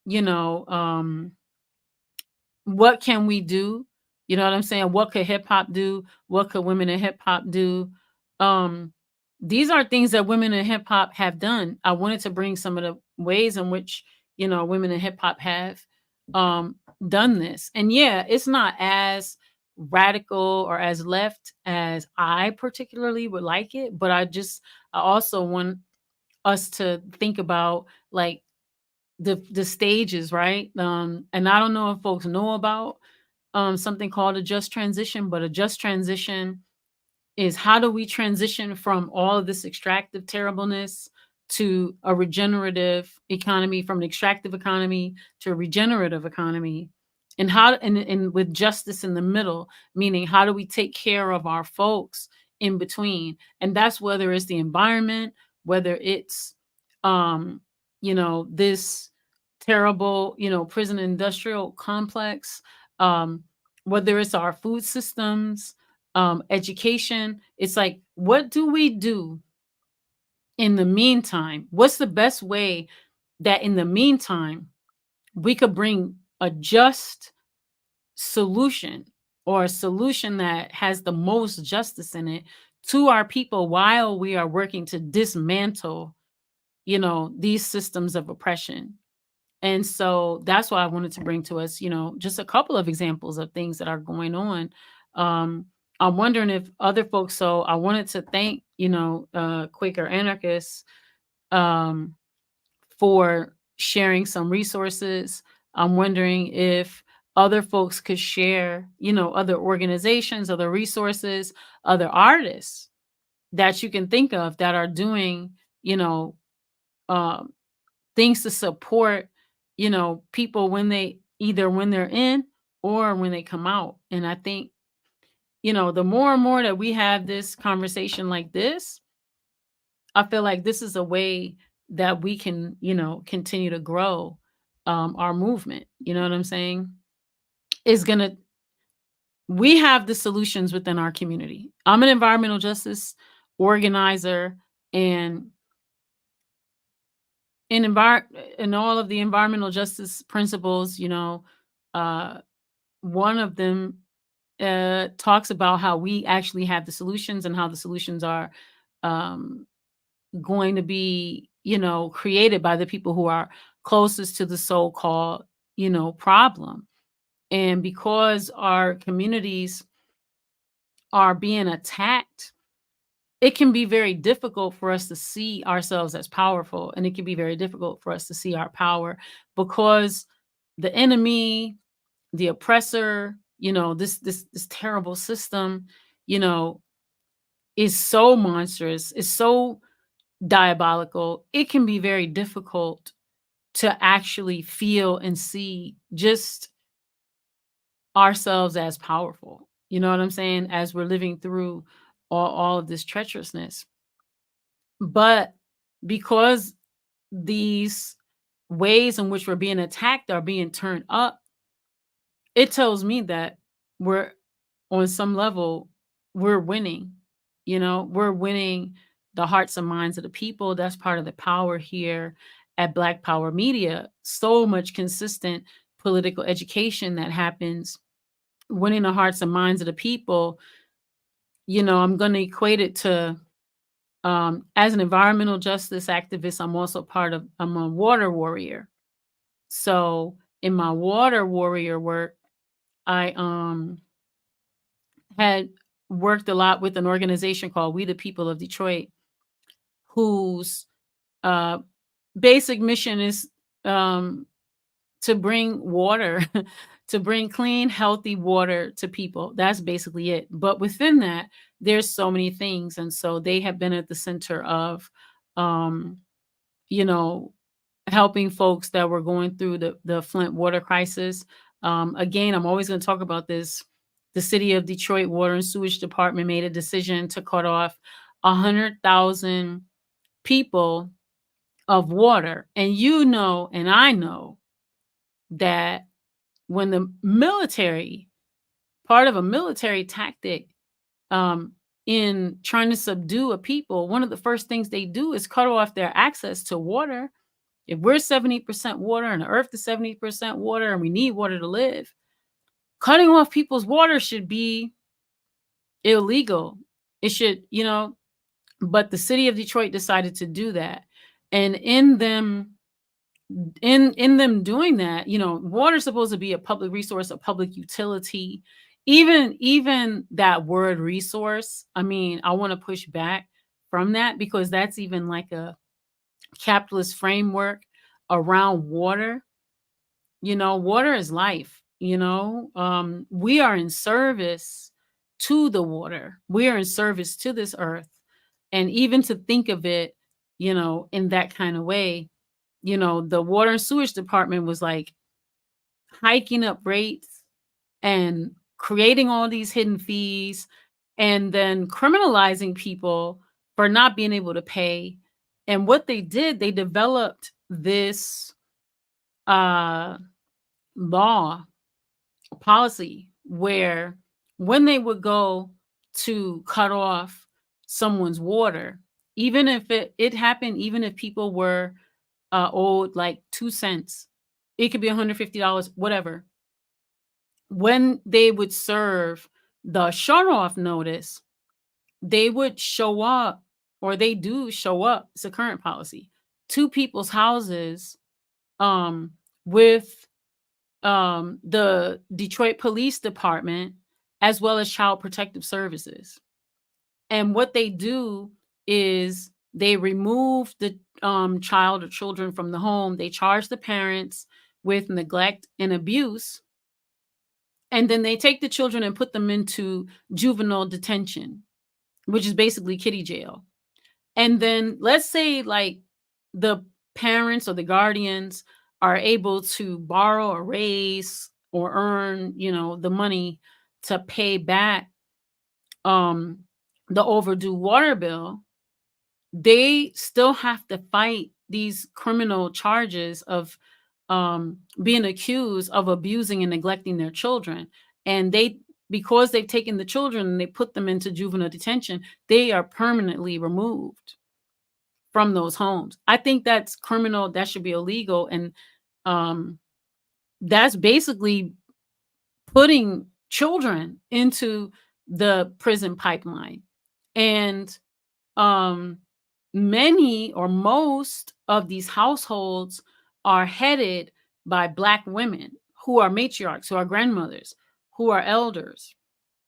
you know, what can we do? You know what I'm saying? What could hip hop do? What could women in hip hop do? These are things that women in hip hop have done. I wanted to bring some of the ways in which, women in hip hop have done this. And yeah, it's not as radical or as left as I particularly would like it, but I also want us to think about like the stages, right? And I don't know if folks know about something called a just transition, but a just transition is how do we transition from all of this extractive terribleness to a regenerative economy, from an extractive economy to a regenerative economy, and and with justice in the middle, meaning how do we take care of our folks in between? And that's whether it's the environment, whether it's this terrible, prison industrial complex, um whether it's our food systems, education. It's like, what do we do in the meantime? What's the best way that in the meantime we could bring a just solution, or a solution that has the most justice in it, to our people while we are working to dismantle, these systems of oppression? And so that's why I wanted to bring to us, just a couple of examples of things that are going on. Um, I'm wondering if other folks, so I wanted to thank, Quaker Anarchists um, for sharing some resources. I'm wondering if other folks could share, other organizations, other resources, other artists that you can think of that are doing, um, things to support, people when they, either when they're in or when they come out. And I think, the more and more that we have this conversation like this, I feel like this is a way that we can, continue to grow our movement. You know what I'm saying? Is gonna We have the solutions within our community. I'm an environmental justice organizer, and in all of the environmental justice principles, uh, one of them talks about how we actually have the solutions, and how the solutions are um, going to be, created by the people who are closest to the so-called, problem. And because our communities are being attacked, it can be very difficult for us to see ourselves as powerful, and it can be very difficult for us to see our power, because the enemy, the oppressor, this terrible system, you know, is so monstrous, is so diabolical. It can be very difficult to actually feel and see just ourselves as powerful. You know what I'm saying? As we're living through all of this treacherousness. But because these ways in which we're being attacked are being turned up, it tells me that we're, on some level, we're winning. We're winning the hearts and minds of the people. That's part of the power here at Black Power Media. So much consistent political education that happens, winning the hearts and minds of the people. I'm going to equate it to, as an environmental justice activist, I'm a water warrior. So in my water warrior work, I had worked a lot with an organization called We the People of Detroit, whose uh, basic mission is to bring water, to bring clean, healthy water to people. That's basically it. But within that, there's so many things. And so they have been at the center of, um, you know, helping folks that were going through the Flint water crisis. Again, I'm always going to talk about this. The city of Detroit Water and Sewage Department made a decision to cut off 100,000 people of water. And and I know that when the military, part of a military tactic, in trying to subdue a people, one of the first things they do is cut off their access to water. If we're 70% water and the earth is 70% water and we need water to live, cutting off people's water should be illegal. It should, but the city of Detroit decided to do that. And in them doing that, water is supposed to be a public resource, a public utility. Even that word resource, I mean, I want to push back from that, because that's even like a capitalist framework around water. Water is life. We are in service to the water. We are in service to this earth. And even to think of it, in that kind of way, the water and sewage department was like hiking up rates and creating all these hidden fees and then criminalizing people for not being able to pay. And what they did, they developed this uh law policy where when they would go to cut off someone's water, even if it happened, even if people were owed like 2 cents, it could be $150, whatever. When they would serve the shut off notice, they would show up, or they do show up, it's a current policy, to people's houses um with the Detroit Police Department as well as Child Protective Services. And what they do is they remove the child or children from the home. They charge the parents with neglect and abuse. And then they take the children and put them into juvenile detention, which is basically kiddie jail. And then let's say like the parents or the guardians are able to borrow or raise or earn, the money to pay back um the overdue water bill. They still have to fight these criminal charges of being accused of abusing and neglecting their children. And because they've taken the children and they put them into juvenile detention, they are permanently removed from those homes. I think that's criminal. That should be illegal. And um, that's basically putting children into the prison pipeline. And um, many or most of these households are headed by Black women who are matriarchs, who are grandmothers, who are elders.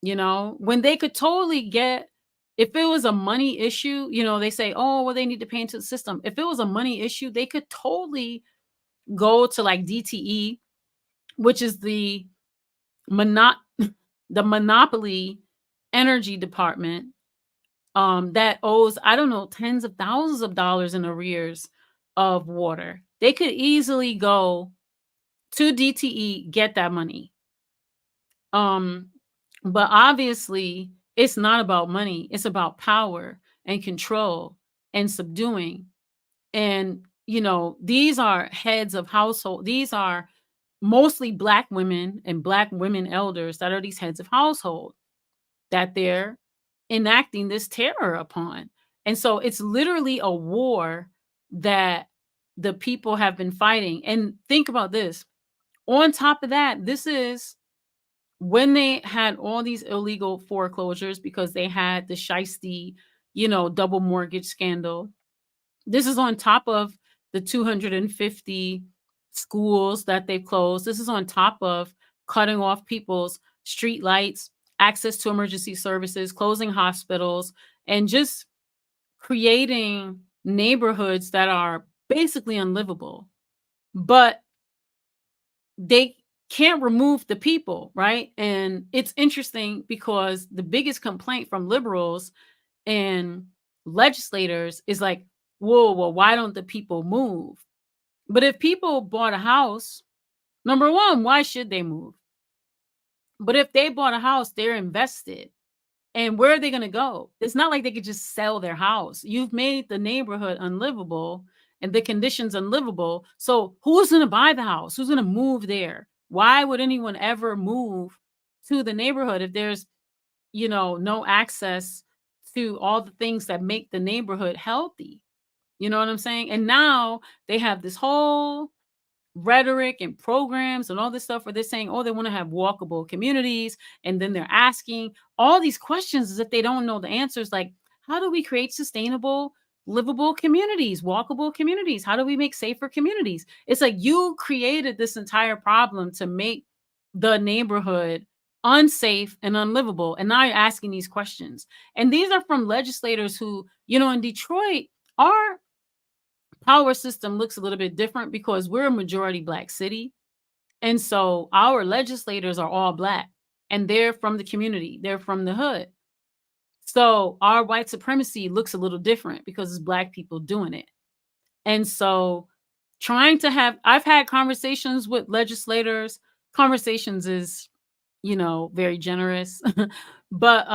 When they could totally get, if it was a money issue, they say, oh, well, they need to pay into the system. If it was a money issue, they could totally go to like DTE, which is the monopoly energy department that owes, I don't know, tens of thousands of dollars in arrears of water. They could easily go to DTE, get that money. But obviously, it's not about money. It's about power and control and subduing. And, these are heads of household. These are mostly Black women and Black women elders that are these heads of household that they're enacting this terror upon. And so it's literally a war that the people have been fighting. And think about this. On top of that, this is when they had all these illegal foreclosures because they had the shiesty, double mortgage scandal. This is on top of the 250 schools that they've closed. This is on top of cutting off people's street lights, access to emergency services, closing hospitals, and just creating neighborhoods that are basically unlivable. But they can't remove the people, right? And it's interesting because the biggest complaint from liberals and legislators is like, whoa, well, why don't the people move? But if people bought a house, number one, why should they move? But if they bought a house, they're invested. And where are they going to go? It's not like they could just sell their house. You've made the neighborhood unlivable and the conditions unlivable. So who's going to buy the house? Who's going to move there? Why would anyone ever move to the neighborhood if there's, no access to all the things that make the neighborhood healthy? You know what I'm saying? And now they have this whole rhetoric and programs and all this stuff where they're saying, oh, they want to have walkable communities. And then they're asking all these questions as if they don't know the answers. Like, how do we create sustainable, livable communities, walkable communities? How do we make safer communities? It's like you created this entire problem to make the neighborhood unsafe and unlivable. And now you're asking these questions. And these are from legislators who, in Detroit, our power system looks a little bit different because we're a majority Black city. And so our legislators are all Black and they're from the community, they're from the hood. So our white supremacy looks a little different because it's Black people doing it. And so I've had conversations with legislators. Conversations is, very generous. But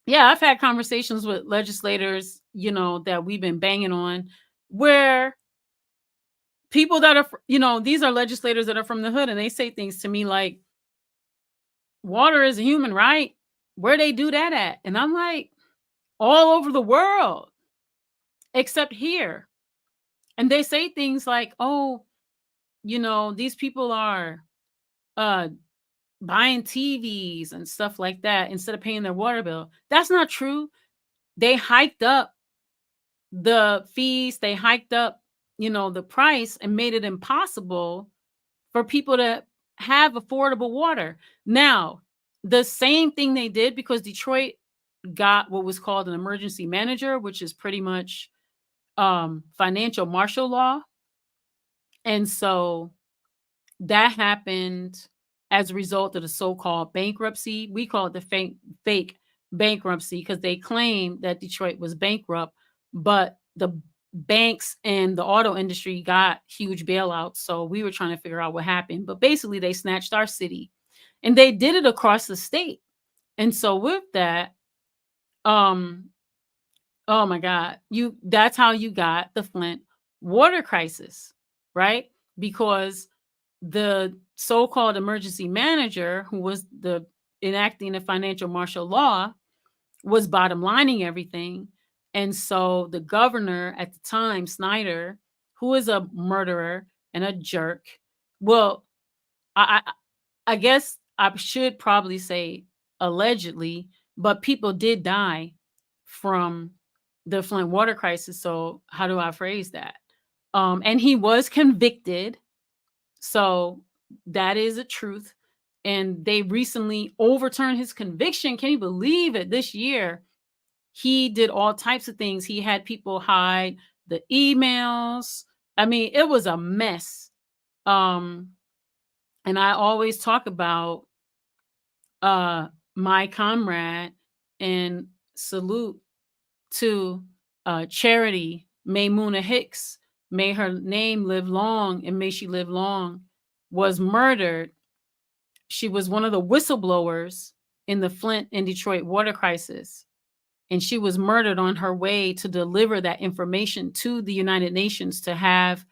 yeah, I've had conversations with legislators, that we've been banging on where people that are, these are legislators that are from the hood and they say things to me like, water is a human right. Where they do that at? And I'm like, all over the world, except here. And they say things like, oh, these people are uh buying TVs and stuff like that instead of paying their water bill. That's not true. They hiked up the fees, they hiked up, the price and made it impossible for people to have affordable water. Now, the same thing they did because Detroit got what was called an emergency manager, which is pretty much financial martial law. And so that happened as a result of the so-called bankruptcy. We call it the fake bankruptcy because they claim that Detroit was bankrupt, but the banks and the auto industry got huge bailouts. So we were trying to figure out what happened. But basically, they snatched our city, and they did it across the state. And so with that, um, oh my God, that's how you got the Flint water crisis, right? Because the so-called emergency manager, who was the enacting the financial martial law, was bottom lining everything. And so the governor at the time, Snyder, who is a murderer and a jerk, well, I guess I should probably say allegedly, but people did die from the Flint water crisis. So how do I phrase that? And he was convicted. So that is a truth. And they recently overturned his conviction. Can you believe it? This year, he did all types of things. He had people hide the emails. I mean, it was a mess. Um, and I always talk about my comrade and salute to Charity Maymuna Hicks. May her name live long and may she live long. Was murdered. She was one of the whistleblowers in the Flint and Detroit water crisis. And she was murdered on her way to deliver that information to the United Nations to have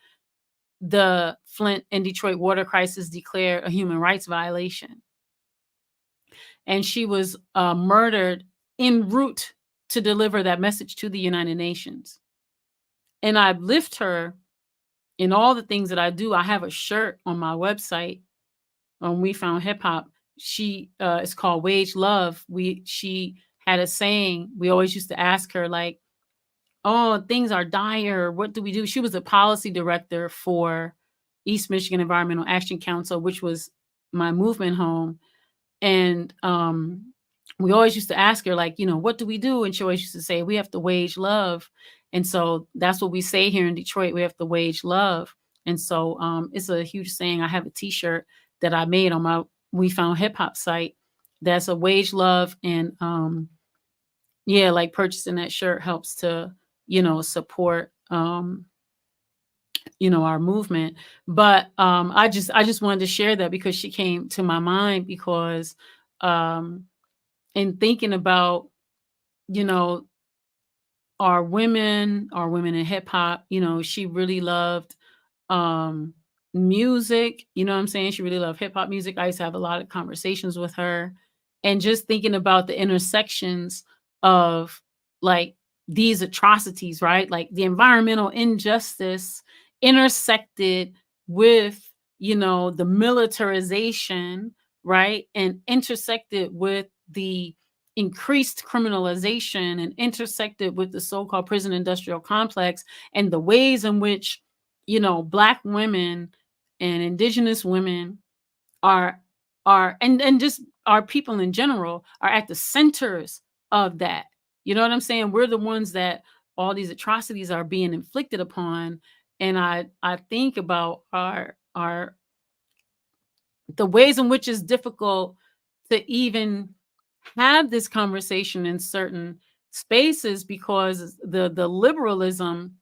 the Flint and Detroit water crisis declare a human rights violation. And she was murdered en route to deliver that message to the United Nations. And I lift her in all the things that I do. I have a shirt on my website on We Found Hip Hop. She it's called Wage Love. She had a saying. We always used to ask her like, "Oh, things are dire. What do we do?" She was a policy director for East Michigan Environmental Action Council, which was my movement home. And we always used to ask her like, what do we do? And she always used to say, we have to wage love. And so that's what we say here in Detroit. We have to wage love. And so it's a huge saying. I have a t-shirt that I made on my We Found Hip Hop site. That's a wage love. And yeah, like purchasing that shirt helps to, support, our movement. But I just wanted to share that because she came to my mind because in thinking about, our women in hip hop, she really loved music, you know what I'm saying? She really loved hip hop music. I used to have a lot of conversations with her and just thinking about the intersections of like these atrocities, right? Like the environmental injustice intersected with, the militarization, right? And intersected with the increased criminalization and intersected with the so-called prison industrial complex and the ways in which, Black women and indigenous women are and just our people in general are at the centers of that. You know what I'm saying? We're the ones that all these atrocities are being inflicted upon. And I think about our the ways in which it's difficult to even have this conversation in certain spaces because the liberalism,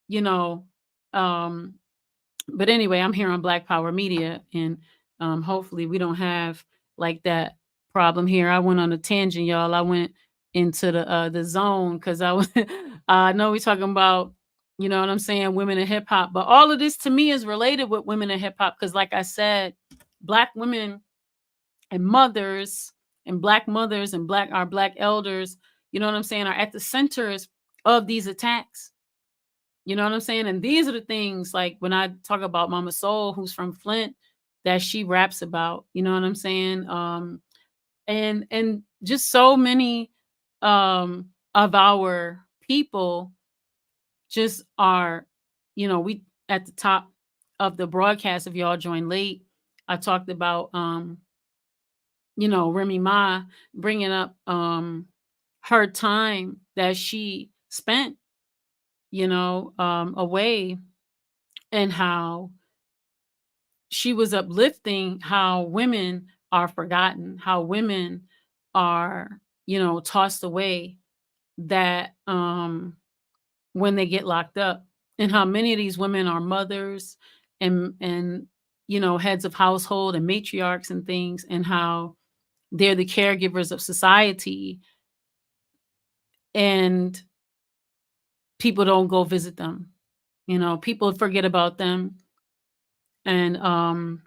you know, um but anyway, I'm here on Black Power Media, and hopefully we don't have like that problem here. I went on a tangent, y'all. I went into the zone because I was I know we're talking about, you know what I'm saying, women in hip hop, but all of this to me is related with women in hip hop because, like I said, Black women and mothers and Black mothers and our Black elders, you know what I'm saying, are at the centers of these attacks. You know what I'm saying? And these are the things like when I talk about Mama Soul, who's from Flint, that she raps about. You know what I'm saying? And just so many of our people just are, we at the top of the broadcast, if y'all joined late, I talked about Remy Ma bringing up her time that she spent, away, and how she was uplifting how women are forgotten, how women are, tossed away, that when they get locked up, and how many of these women are mothers and heads of household and matriarchs and things, and how they're the caregivers of society, and people don't go visit them. People forget about them. And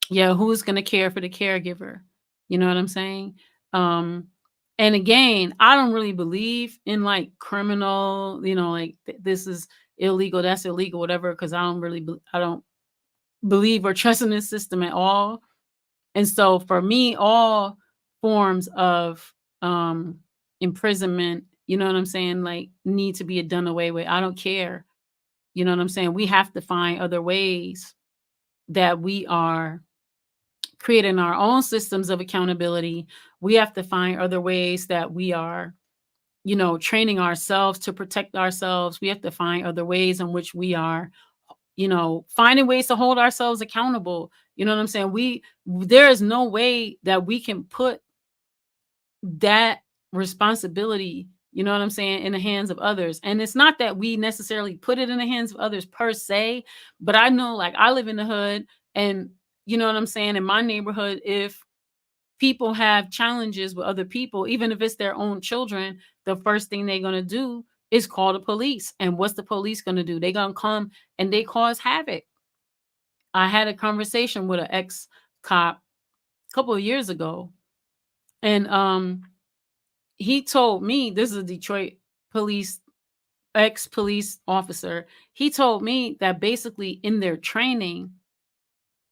yeah, who's going to care for the caregiver? You know what I'm saying? Um and again, I don't really believe in like criminal, like this is illegal, that's illegal, whatever, because I don't believe or trust in this system at all. And so for me, all forms of imprisonment, you know what I'm saying, like need to be done away with. I don't care. You know what I'm saying? We have to find other ways that we are creating our own systems of accountability. We have to find other ways that we are, training ourselves to protect ourselves. We have to find other ways in which we are, finding ways to hold ourselves accountable. You know what I'm saying? There is no way that we can put that responsibility, you know what I'm saying, in the hands of others. And it's not that we necessarily put it in the hands of others per se, but I know, like, I live in the hood, and you know what I'm saying, in my neighborhood, if people have challenges with other people, even if it's their own children, the first thing they're going to do is call the police. And what's the police going to do? They're going to come and they cause havoc. I had a conversation with an ex cop a couple of years ago, and he told me, this is a Detroit police ex police officer. He told me that basically in their training,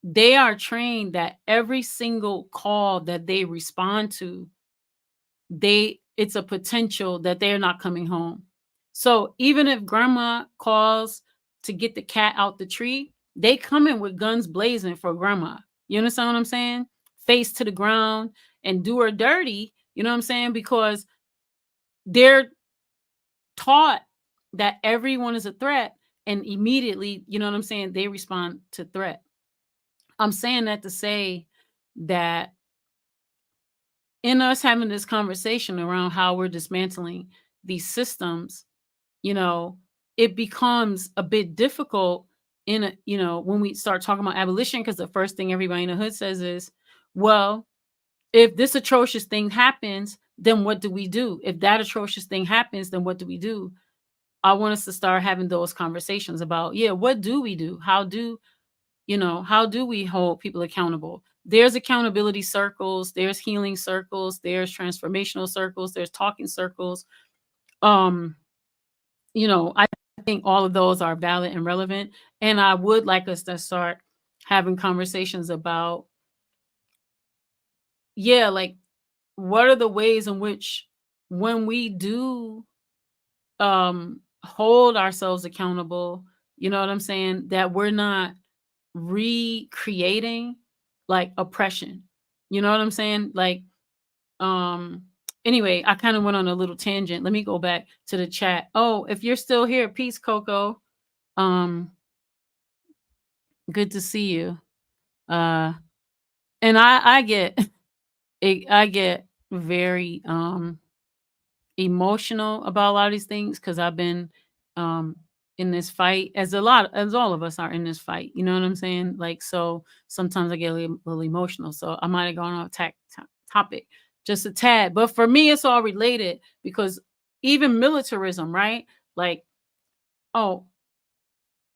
they are trained that every single call that they respond to, it's a potential that they're not coming home. So even if grandma calls to get the cat out the tree, they come in with guns blazing for grandma. You understand what I'm saying? Face to the ground and do her dirty. You know what I'm saying? Because they're taught that everyone is a threat, and immediately, you know what I'm saying, they respond to threat. I'm saying that to say that in us having this conversation around how we're dismantling these systems, it becomes a bit difficult when we start talking about abolition, because the first thing everybody in the hood says is, well, if this atrocious thing happens, then what do we do? If that atrocious thing happens, then what do we do? I want us to start having those conversations about, yeah, what do we do? How do we hold people accountable? There's accountability circles, there's healing circles, there's transformational circles, there's talking circles. I think all of those are valid and relevant. And I would like us to start having conversations about, yeah, like, what are the ways in which, when we do hold ourselves accountable, you know what I'm saying, that we're not recreating like oppression. You know what I'm saying? Like, anyway, I kind of went on a little tangent. Let me go back to the chat. Oh, if you're still here, peace, Coco. Um, good to see you. Uh, and I get I get very emotional about a lot of these things because I've been um in this fight as all of us are in this fight. You know what I'm saying? Like, so sometimes I get a little emotional. So I might have gone off topic just a tad. But for me, it's all related because even militarism, right? Like, oh,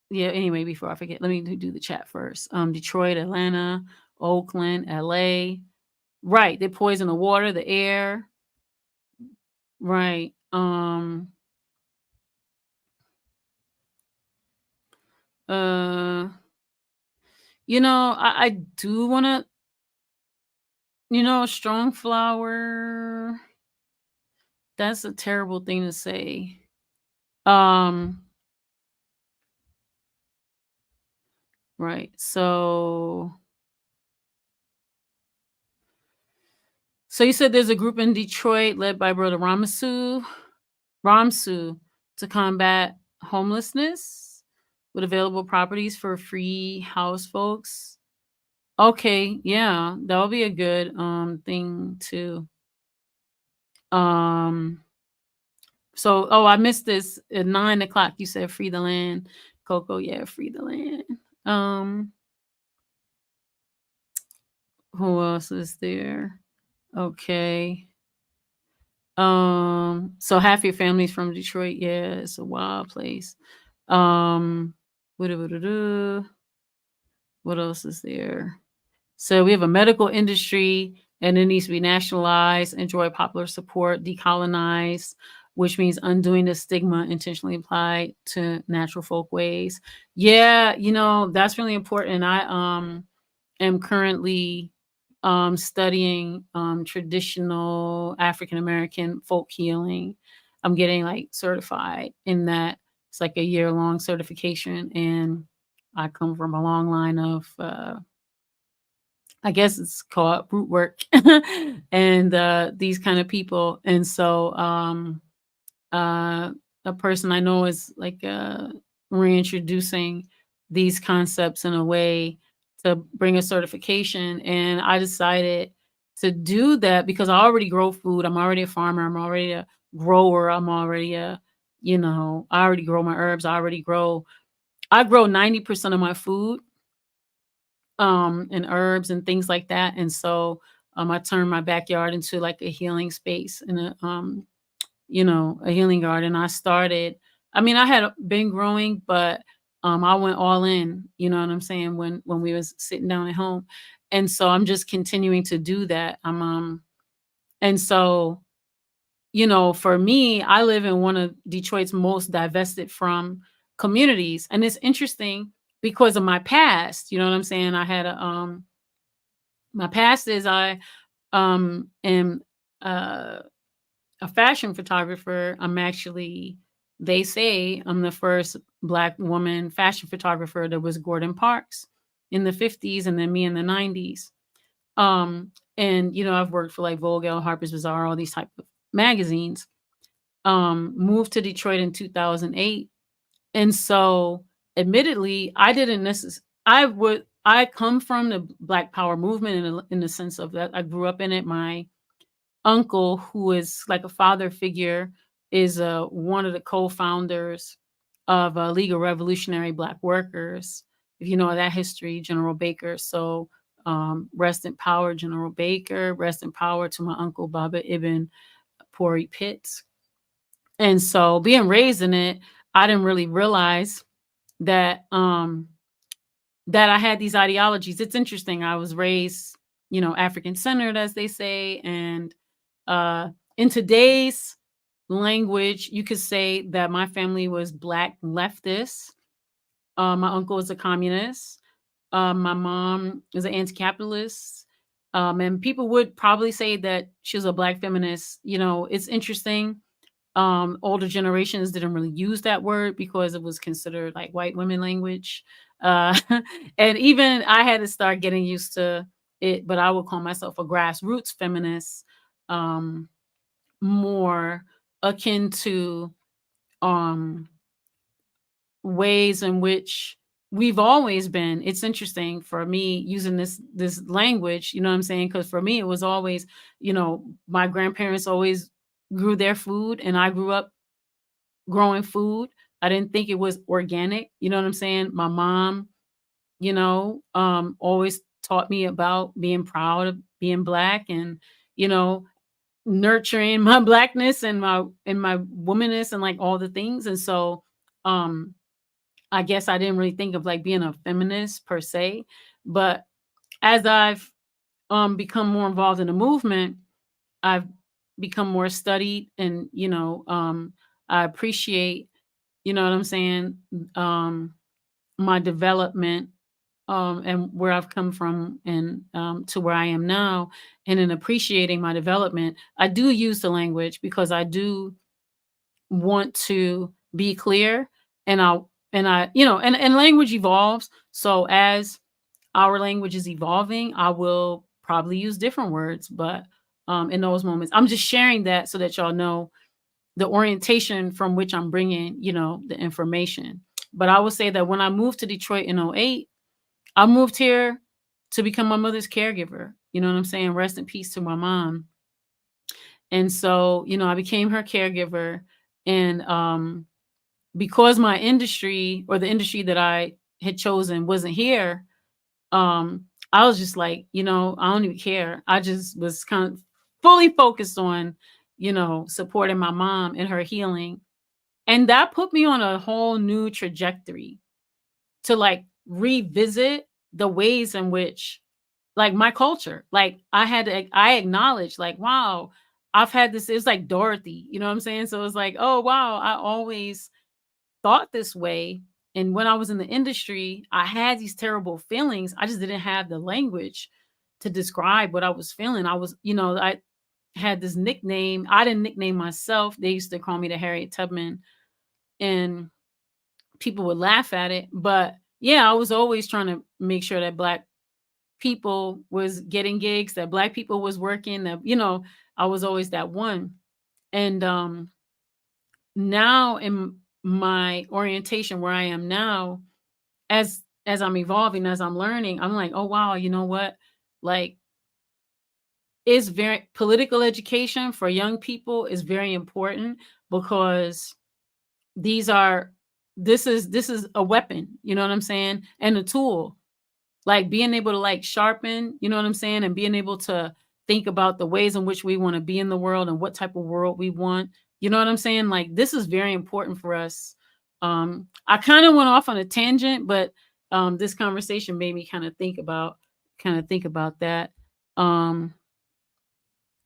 yeah, anyway, before I forget, let me do the chat first. Detroit, Atlanta, Oakland, LA. Right. They poison the water, the air. Right. Uh I do wanna, strong flower, that's a terrible thing to say. Um, right. So you said there's a group in Detroit led by Brother Ramsu to combat homelessness with available properties for free house folks. Okay, yeah, that would be a good thing to um so I missed this at 9 o'clock. You said free the land. Coco, yeah, free the land. Um, who else is there? Okay. So half your family's from Detroit. Yeah, it's a wild place. Um, what else is there? So we have a medical industry and it needs to be nationalized, enjoy popular support, decolonized, which means undoing the stigma intentionally applied to natural folk ways. Yeah, that's really important. I am currently studying traditional African American folk healing. I'm getting like certified in that. It's like a year-long certification, and I come from a long line of I guess it's called root work and these kind of people. And so uh, a person I know is like reintroducing these concepts in a way to bring a certification. And I decided to do that because I already grow food. I'm already a farmer. I'm already a grower. I'm already I already grow my herbs. I grow 90% of my food and herbs and things like that. And so I turned my backyard into like a healing space and a healing garden. I mean, I had been growing, but I went all in, you know what I'm saying, when we was sitting down at home. And so I'm just continuing to do that. And so, for me, I live in one of Detroit's most divested from communities. And it's interesting because of my past, you know what I'm saying? I had my past is I am uh, a fashion photographer. They say I'm the first Black woman fashion photographer. There was Gordon Parks in the 50s and then me in the 90s. And I've worked for like Vogue, Harper's Bazaar, all these type of magazines. Moved to Detroit in 2008. And so admittedly, I didn't necessarily, I come from the Black Power movement in the sense of that I grew up in it. My uncle, who is like a father figure, is one of the co-founders of League of Revolutionary Black Workers. If you know that history, General Baker. So rest in power, General Baker. Rest in power to my uncle Baba Ibn Pori Pitts. And so being raised in it, I didn't really realize that that I had these ideologies. It's interesting. I was raised, African centered, as they say, and in today's language, you could say that my family was Black leftist. My uncle was a communist. My mom is an anti-capitalist. And people would probably say that she was a Black feminist. It's interesting. Older generations didn't really use that word because it was considered like white women language. And even I had to start getting used to it, but I would call myself a grassroots feminist. Um, more akin to um ways in which we've always been. It's interesting for me using this language, you know what I'm saying? Because for me, it was always, my grandparents always grew their food, and I grew up growing food. I didn't think it was organic, you know what I'm saying? My mom, always taught me about being proud of being Black, and, you know, nurturing my Blackness and my womanness and like all the things. And so um I guess I didn't really think of like being a feminist per se, but as I've become more involved in the movement, I've become more studied, and I appreciate, you know what I'm saying, um my development, and where I've come from, and to where I am now. And in appreciating my development, I do use the language because I do want to be clear, and and language evolves. So as our language is evolving, I will probably use different words, but in those moments, I'm just sharing that so that y'all know the orientation from which I'm bringing, the information. But I would say that when I moved to Detroit in '08, I moved here to become my mother's caregiver. You know what I'm saying? Rest in peace to my mom. And so, I became her caregiver. And because my industry, or the industry that I had chosen, wasn't here, I was just like, I don't even care. I just was kind of fully focused on, supporting my mom and her healing. And that put me on a whole new trajectory to like revisit the ways in which, like, my culture, like, I acknowledge, like, wow, I've had this. It's like Dorothy, you know what I'm saying? So it's like, oh wow, I always thought this way. And when I was in the industry, I had these terrible feelings. I just didn't have the language to describe what I was feeling. I had this nickname. I didn't nickname myself. They used to call me the Harriet Tubman, and people would laugh at it. But yeah, I was always trying to make sure that Black people was getting gigs, that Black people was working, that, I was always that one. And now in my orientation where I am now, as I'm evolving, as I'm learning, I'm like, oh wow, you know what? Like, it's very political education for young people is very important, because these are this is a weapon, you know what I'm saying? And a tool. Like being able to like sharpen, you know what I'm saying? And being able to think about the ways in which we want to be in the world and what type of world we want. You know what I'm saying? Like this is very important for us. I kind of went off on a tangent, but this conversation made me kind of think about that. Um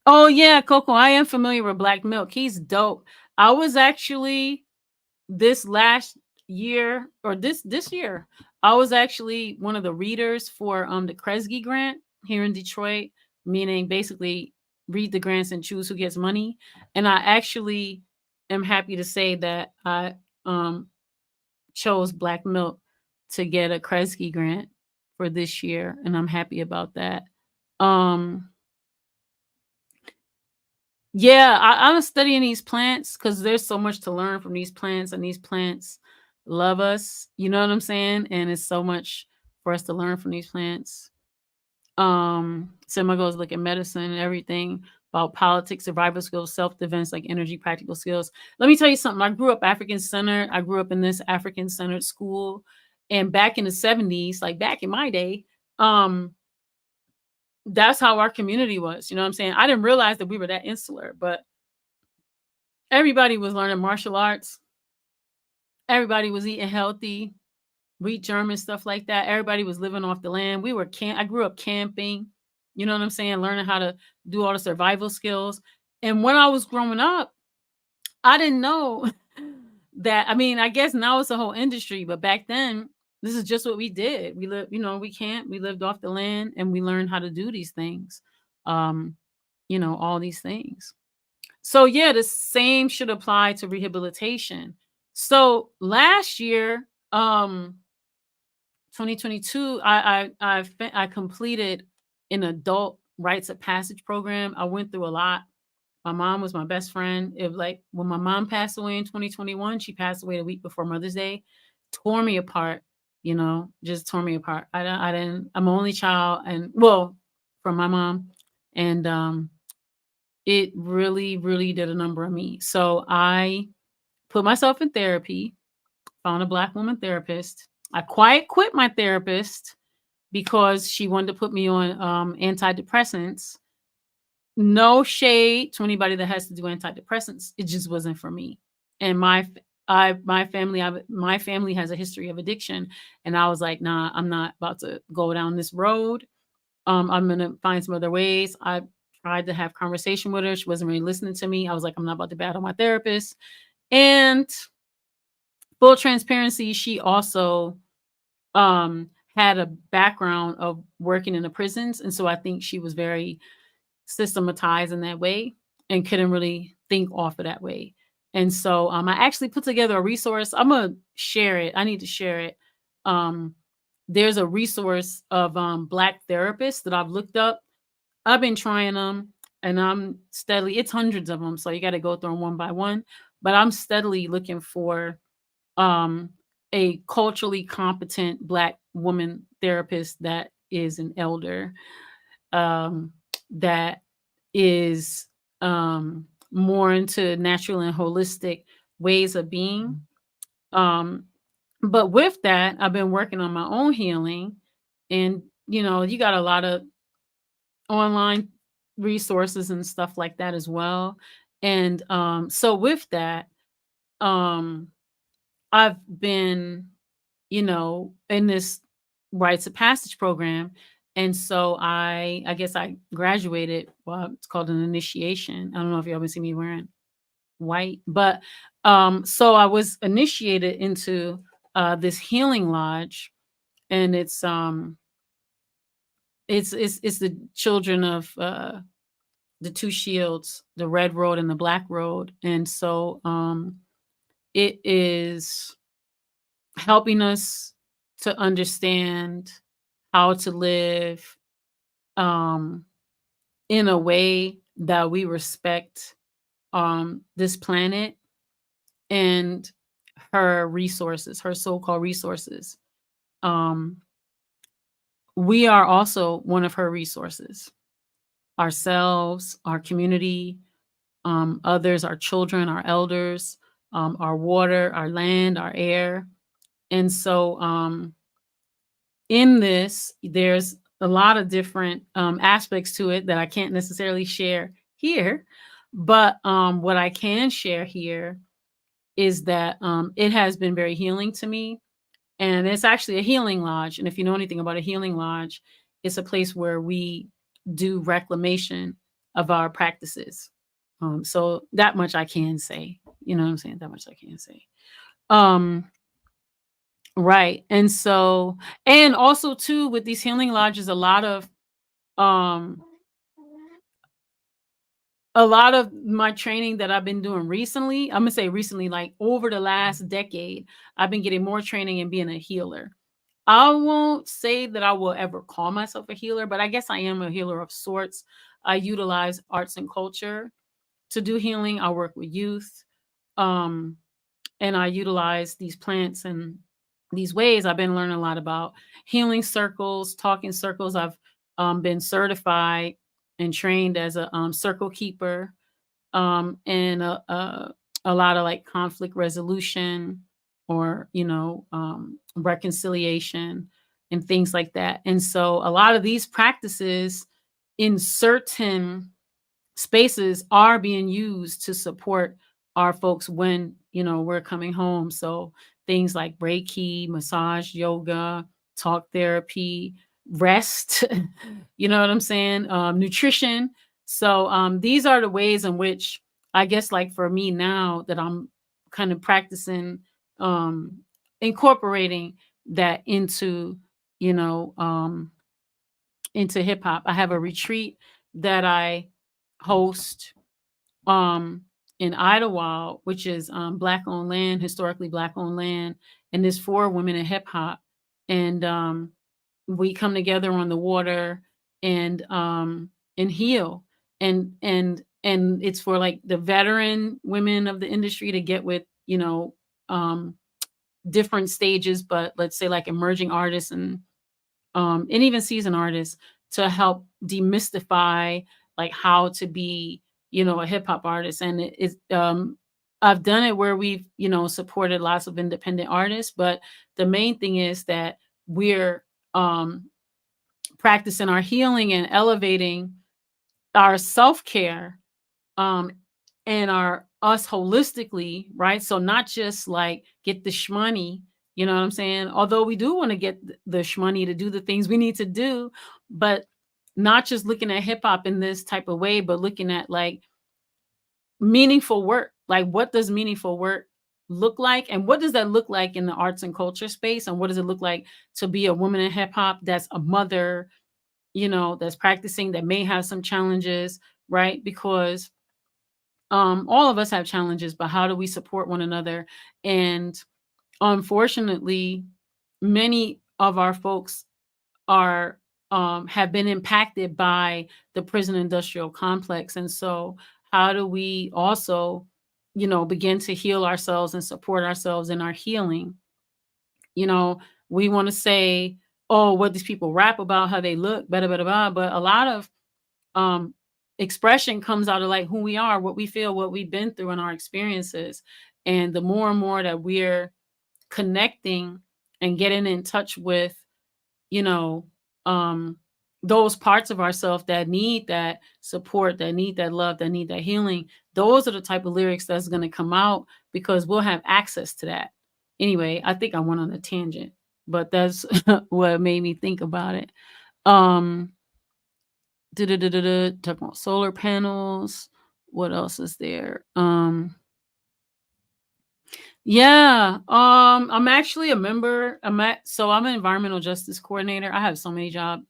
oh yeah, Coco, I am familiar with Black Milk. He's dope. I was actually this last year, or this year, I was actually one of the readers for the Kresge grant here in Detroit, meaning basically read the grants and choose who gets money. And I actually am happy to say that I chose Black Milk to get a Kresge grant for this year, and I'm happy about that. um Yeah, I'm studying these plants because there's so much to learn from these plants, and these plants love us. You know what I'm saying? And it's so much for us to learn from these plants. So my goals look at medicine and everything about politics, survival skills, self-defense, like energy, practical skills. Let me tell you something. I grew up African centered. I grew up in this African centered school. And back in the 70s, like back in my day, um, that's how our community was. You know what I'm saying? I didn't realize that we were that insular, but everybody was learning martial arts. Everybody was eating healthy, read German, stuff like that. Everybody was living off the land. I grew up camping, you know what I'm saying? Learning how to do all the survival skills. And when I was growing up, I didn't know that. I mean, I guess now it's a whole industry, but back then, this is just what we did. We lived, we lived off the land, and we learned how to do these things. Um, all these things. So yeah, the same should apply to rehabilitation. So last year, 2022, I completed an adult rites of passage program. I went through a lot. My mom was my best friend. It like when my mom passed away in 2021, she passed away the week before Mother's Day, tore me apart, just tore me apart. I didn't, I'm an only child and well, from my mom. And it really, really did a number on me. So I put myself in therapy, found a Black woman therapist. I quiet quit my therapist because she wanted to put me on antidepressants. No shade to anybody that has to do antidepressants. It just wasn't for me. And my family has a history of addiction, and I was like, nah, I'm not about to go down this road. I'm gonna find some other ways. I tried to have conversation with her. She wasn't really listening to me. I was like, I'm not about to battle my therapist. And full transparency, she also had a background of working in the prisons, and so I think she was very systematized in that way and couldn't really think off of that way. And so I actually put together a resource. I'm gonna share it. I need to share it. Um, there's a resource of Black therapists that I've looked up. I've been trying them, and I'm steadily. It's hundreds of them, so you got to go through them one by one. But I'm steadily looking for um, a culturally competent Black woman therapist that is an elder, that is more into natural and holistic ways of being. Um, but with that, I've been working on my own healing, and you got a lot of online resources and stuff like that as well. And so with that, um, I've been in this rites of passage program. And so I guess I graduated. Well, it's called an initiation. I don't know if you ever see me wearing white, but so I was initiated into this healing lodge, and it's the children of the two shields, the red road and the black road. And so it is helping us to understand how to live in a way that we respect this planet and her resources, her so-called resources. We are also one of her resources. Ourselves, our community, others, our children, our elders, our water, our land, our air. And so in this, there's a lot of different aspects to it that I can't necessarily share here. But what I can share here is that it has been very healing to me. And it's actually a healing lodge. And if you know anything about a healing lodge, it's a place where we do reclamation of our practices. So that much I can say. You know what I'm saying? That much I can say. Right. And so, and also too, with these healing lodges, um a lot of my training that I've been doing recently, I'm gonna say recently, like over the last decade, I've been getting more training in being a healer. I won't say that I will ever call myself a healer, but I guess I am a healer of sorts. I utilize arts and culture to do healing. I work with youth, and I utilize these plants and these ways. I've been learning a lot about healing circles, talking circles. I've been certified and trained as a circle keeper, and a lot of like conflict resolution or reconciliation and things like that. And so a lot of these practices in certain spaces are being used to support our folks when we're coming home. So things like Reiki, massage, yoga, talk therapy, rest, you know what I'm saying, nutrition. So these are the ways in which I guess, like, for me now that I'm kind of practicing incorporating that into hip hop. I have a retreat that I host in Idlewild, which is Black owned land, historically Black owned land, and it's for women in hip hop. And we come together on the water and heal. And and it's for like the veteran women of the industry to get with, um, different stages, but let's say like emerging artists and even seasoned artists to help demystify like how to be, a hip hop artist. And I've done it where we've, supported lots of independent artists, but the main thing is that we're um practicing our healing and elevating our self-care, um and our us holistically, right? So not just like get the shmoney, you know what I'm saying? Although we do want to get the shmoney to do the things we need to do, but not just looking at hip hop in this type of way, but looking at like meaningful work. Like, what does meaningful work look like? And what does that look like in the arts and culture space? And what does it look like to be a woman in hip hop that's a mother, that's practicing, that may have some challenges, right? Because all of us have challenges, but how do we support one another? And unfortunately, many of our folks are have been impacted by the prison industrial complex. And so how do we also, begin to heal ourselves and support ourselves in our healing? You know, we want to say, oh, what these people rap about, how they look, blah, blah, blah, blah, but a lot of um expression comes out of like who we are, what we feel, what we've been through in our experiences. And the more and more that we're connecting and getting in touch with, you know, um those parts of ourselves that need that support, that need that love, that need that healing, those are the type of lyrics that's going to come out because we'll have access to that. Anyway, I think I went on a tangent, but that's what made me think about it. Um Talking about solar panels. What else is there? Yeah, I'm actually a member. I'm an environmental justice coordinator. I have so many jobs,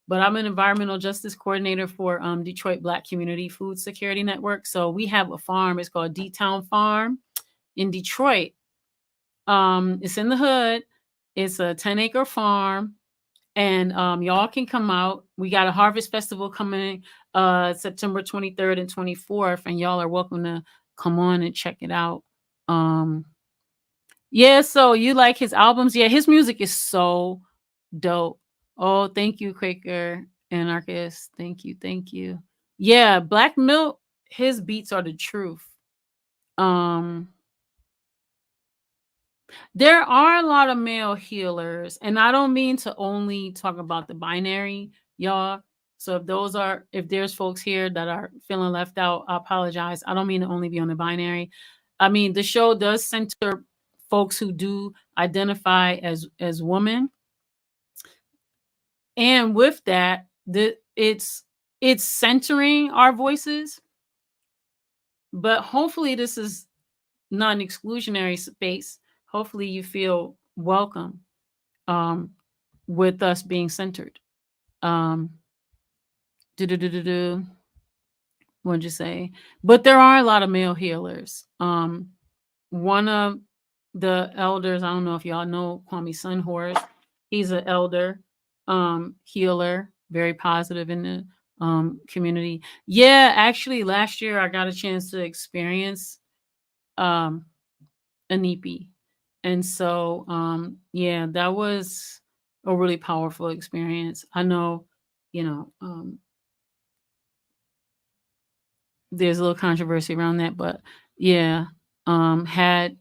but I'm an environmental justice coordinator for Detroit Black Community Food Security Network. So we have a farm. It's called D-Town Farm in Detroit. It's in the hood. It's a 10-acre farm, and y'all can come out. We got a harvest festival coming September 23rd and 24th, and y'all are welcome to come on and check it out. Yeah, so you like his albums? Yeah, his music is so dope. Oh, thank you, Quaker Anarchist. Thank you, thank you. Yeah, Black Milk, his beats are the truth. Um There are a lot of male healers, and I don't mean to only talk about the binary, y'all. So if there's folks here that are feeling left out, I apologize. I don't mean to only be on the binary. I mean, the show does center folks who do identify as women. And with that, it's centering our voices, but hopefully this is not an exclusionary space. Hopefully you feel welcome um, with us being centered. Um, do-do-do-do-do. What'd you say? But there are a lot of male healers. One of the elders, I don't know if y'all know Kwame Sunhorse. He's an elder healer, very positive in the community. Yeah, actually, last year I got a chance to experience um, an EP. And so, yeah, that was a really powerful experience. I know, you know, there's a little controversy around that, but yeah, had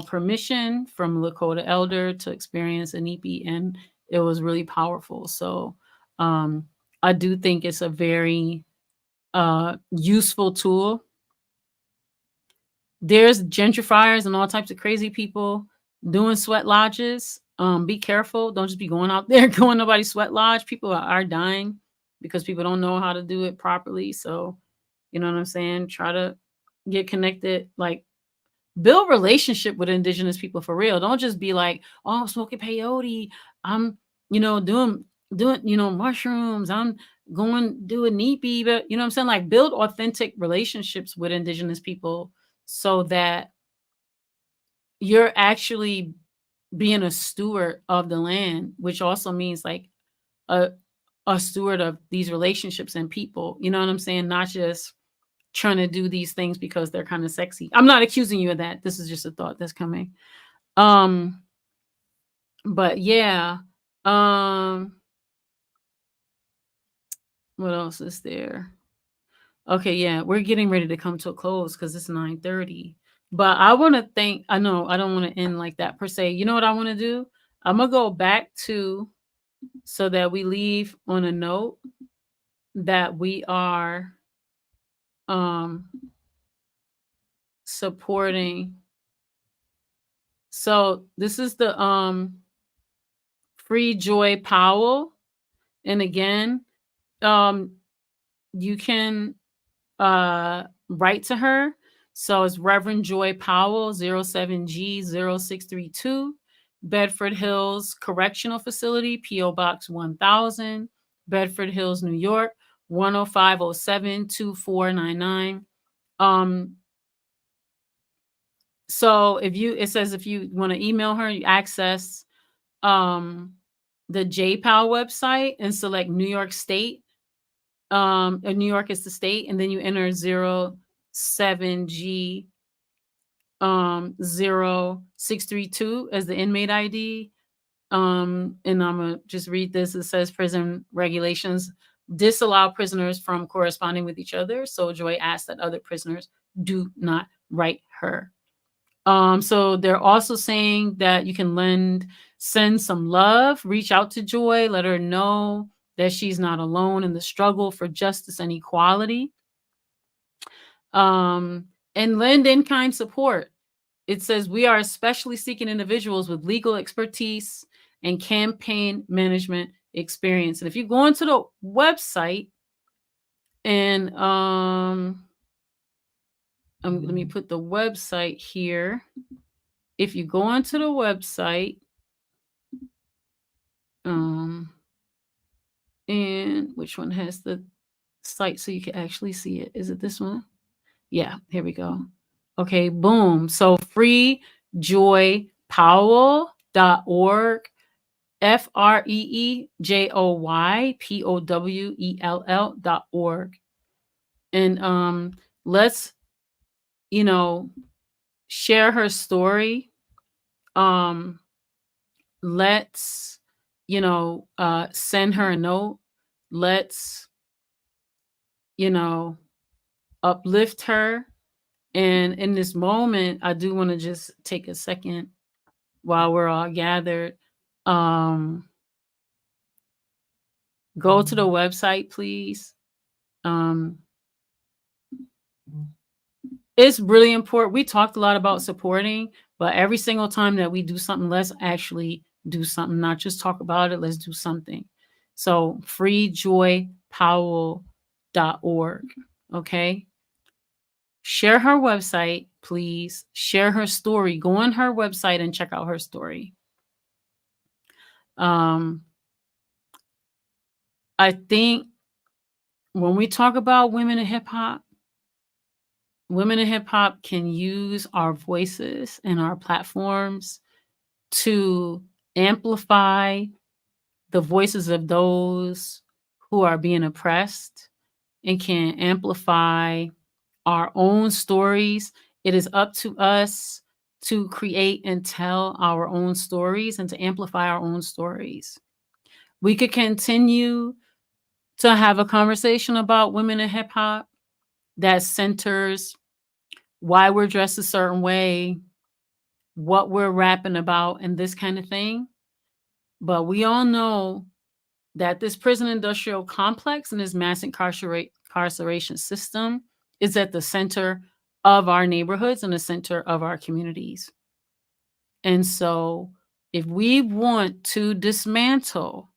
permission from Lakota Elder to experience an EP, and it was really powerful. So, I do think it's a very useful tool. There's gentrifiers and all types of crazy people doing sweat lodges. Be careful. Don't just be going out there going nobody's sweat lodge. People are dying because people don't know how to do it properly. So, you know what I'm saying? Try to get connected, like build relationship with indigenous people for real. Don't just be like, oh, I'm smoking peyote. I'm, doing, mushrooms. I'm going do a neepy, but you know what I'm saying? Like build authentic relationships with indigenous people so that you're actually being a steward of the land, which also means like a a steward of these relationships and people. You know what I'm saying? Not just trying to do these things because they're kind of sexy. I'm not accusing you of that. This is just a thought that's coming. But yeah. What else is there? Okay, yeah, we're getting ready to come to a close because it's 9:30. But I want to thank, I know I don't want to end like that per se. You know what I want to do? I'm going to go back to, so that we leave on a note that we are supporting. So this is the Free Joy Powell. And again, you can write to her. So it's Reverend Joy Powell, 07G0632, Bedford Hills Correctional Facility, P.O. Box 1000, Bedford Hills, New York, 10507-2499. So it says if you want to email her, you access the JPOW website and select New York State. New York is the state, and then you enter 07G 0632 as the inmate ID. And I'm gonna just read this. It says prison regulations disallow prisoners from corresponding with each other. So Joy asks that other prisoners do not write her. So they're also saying that you can send some love, reach out to Joy, let her know that she's not alone in the struggle for justice and equality. And lend in-kind support. It says we are especially seeking individuals with legal expertise and campaign management experience. And if you go into the website and let me put the website here. If you go onto the website, and which one has the site so you can actually see it? Is it this one? Yeah, here we go. Okay, boom. So freejoypowell.org, FREEJOYPOWELL.org. And let's, share her story. Let's, send her a note. Let's, uplift her. And in this moment, I do want to just take a second while we're all gathered. Go to the website, please. It's really important. We talked a lot about supporting, but every single time that we do something, let's actually do something, not just talk about it. Let's do something. So freejoypowell.org. Okay. Share her website, please. Share her story. Go on her website and check out her story. I think when we talk about women in hip hop can use our voices and our platforms to amplify the voices of those who are being oppressed and can amplify our own stories. It is up to us to create and tell our own stories and to amplify our own stories. We could continue to have a conversation about women in hip hop that centers why we're dressed a certain way, what we're rapping about, and this kind of thing. But we all know that this prison industrial complex and this mass incarceration system is at the center of our neighborhoods and the center of our communities. And so if we want to dismantle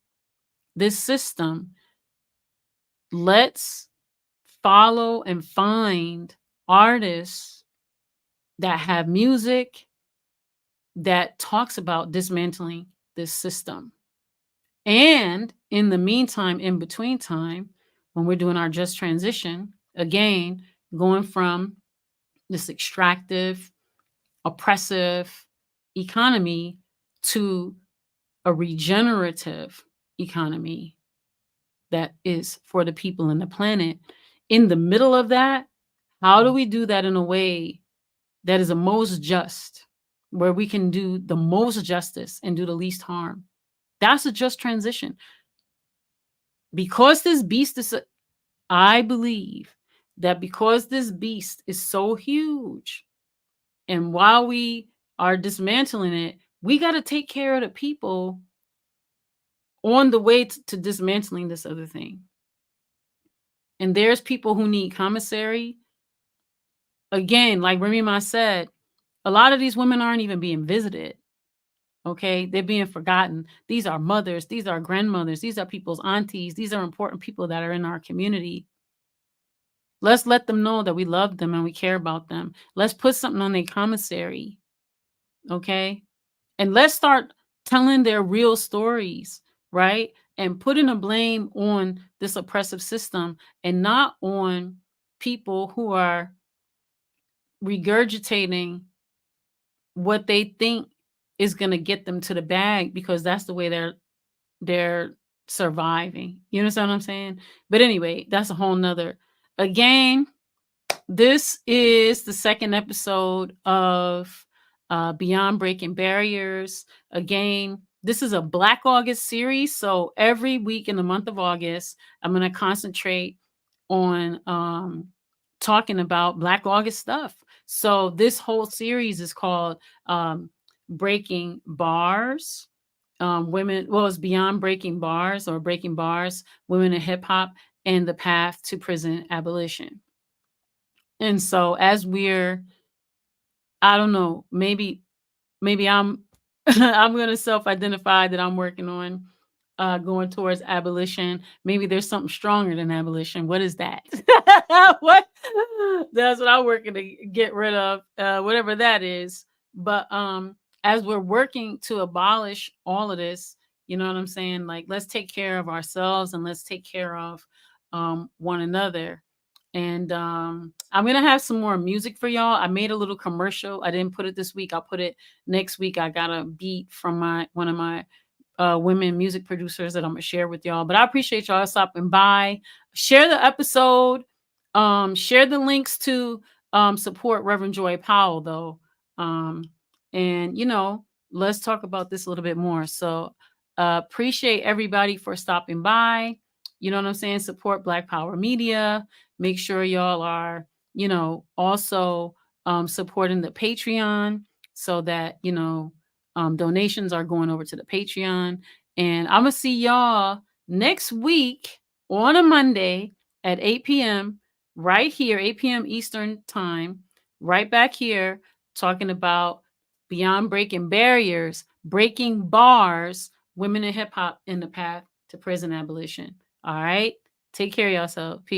this system, let's follow and find artists that have music that talks about dismantling this system. And in the meantime, in between time, when we're doing our just transition, again, going from this extractive, oppressive economy to a regenerative economy that is for the people and the planet. In the middle of that, How do we do that in a way that is the most just, where we can do the most justice and do the least harm? That's a just transition. Because this beast is, I believe that because this beast is so huge, and while we are dismantling it, we got to take care of the people on the way to dismantling this other thing. And there's people who need commissary. Again, like Remy Ma said, a lot of these women aren't even being visited. Okay, they're being forgotten. These are mothers, these are grandmothers, these are people's aunties, these are important people that are in our community. Let's let them know that we love them and we care about them. Let's put something on their commissary. Okay, and let's start telling their real stories, right? And putting the blame on this oppressive system and not on people who are regurgitating what they think is going to get them to the bag, because that's the way they're surviving. You understand what I'm saying? But anyway, that's a whole nother. Again, this is the second episode of Beyond Breaking Barriers. Again, this is a Black August series. So every week in the month of August, I'm going to concentrate on talking about Black August stuff. So this whole series is called Breaking Bars. Women, well, it's Beyond Breaking Bars, or Breaking Bars, Women in Hip Hop and the Path to Prison Abolition. And so as we're, I don't know, maybe I'm I'm gonna self-identify that I'm working on going towards abolition. Maybe there's something stronger than abolition. What is that? What? That's what I'm working to get rid of, whatever that is. But as we're working to abolish all of this, you know what I'm saying? Like, let's take care of ourselves and let's take care of one another. And I'm gonna have some more music for y'all. I made a little commercial. I didn't put it this week. I'll put it next week. I got a beat from one of my women music producers that I'm gonna share with y'all. But I appreciate y'all stopping by. Share the episode. Share the links to support Reverend Joy Powell, though. And let's talk about this a little bit more. So appreciate everybody for stopping by. You know what I'm saying? Support Black Power Media. Make sure y'all are, also supporting the Patreon, so that, donations are going over to the Patreon. And I'm going to see y'all next week on a Monday at 8 p.m. right here, 8 p.m. Eastern time, right back here, talking about Beyond Breaking Barriers, Breaking Bars, Women in Hip Hop and the Path to Prison Abolition. All right. Take care of yourself. Peace.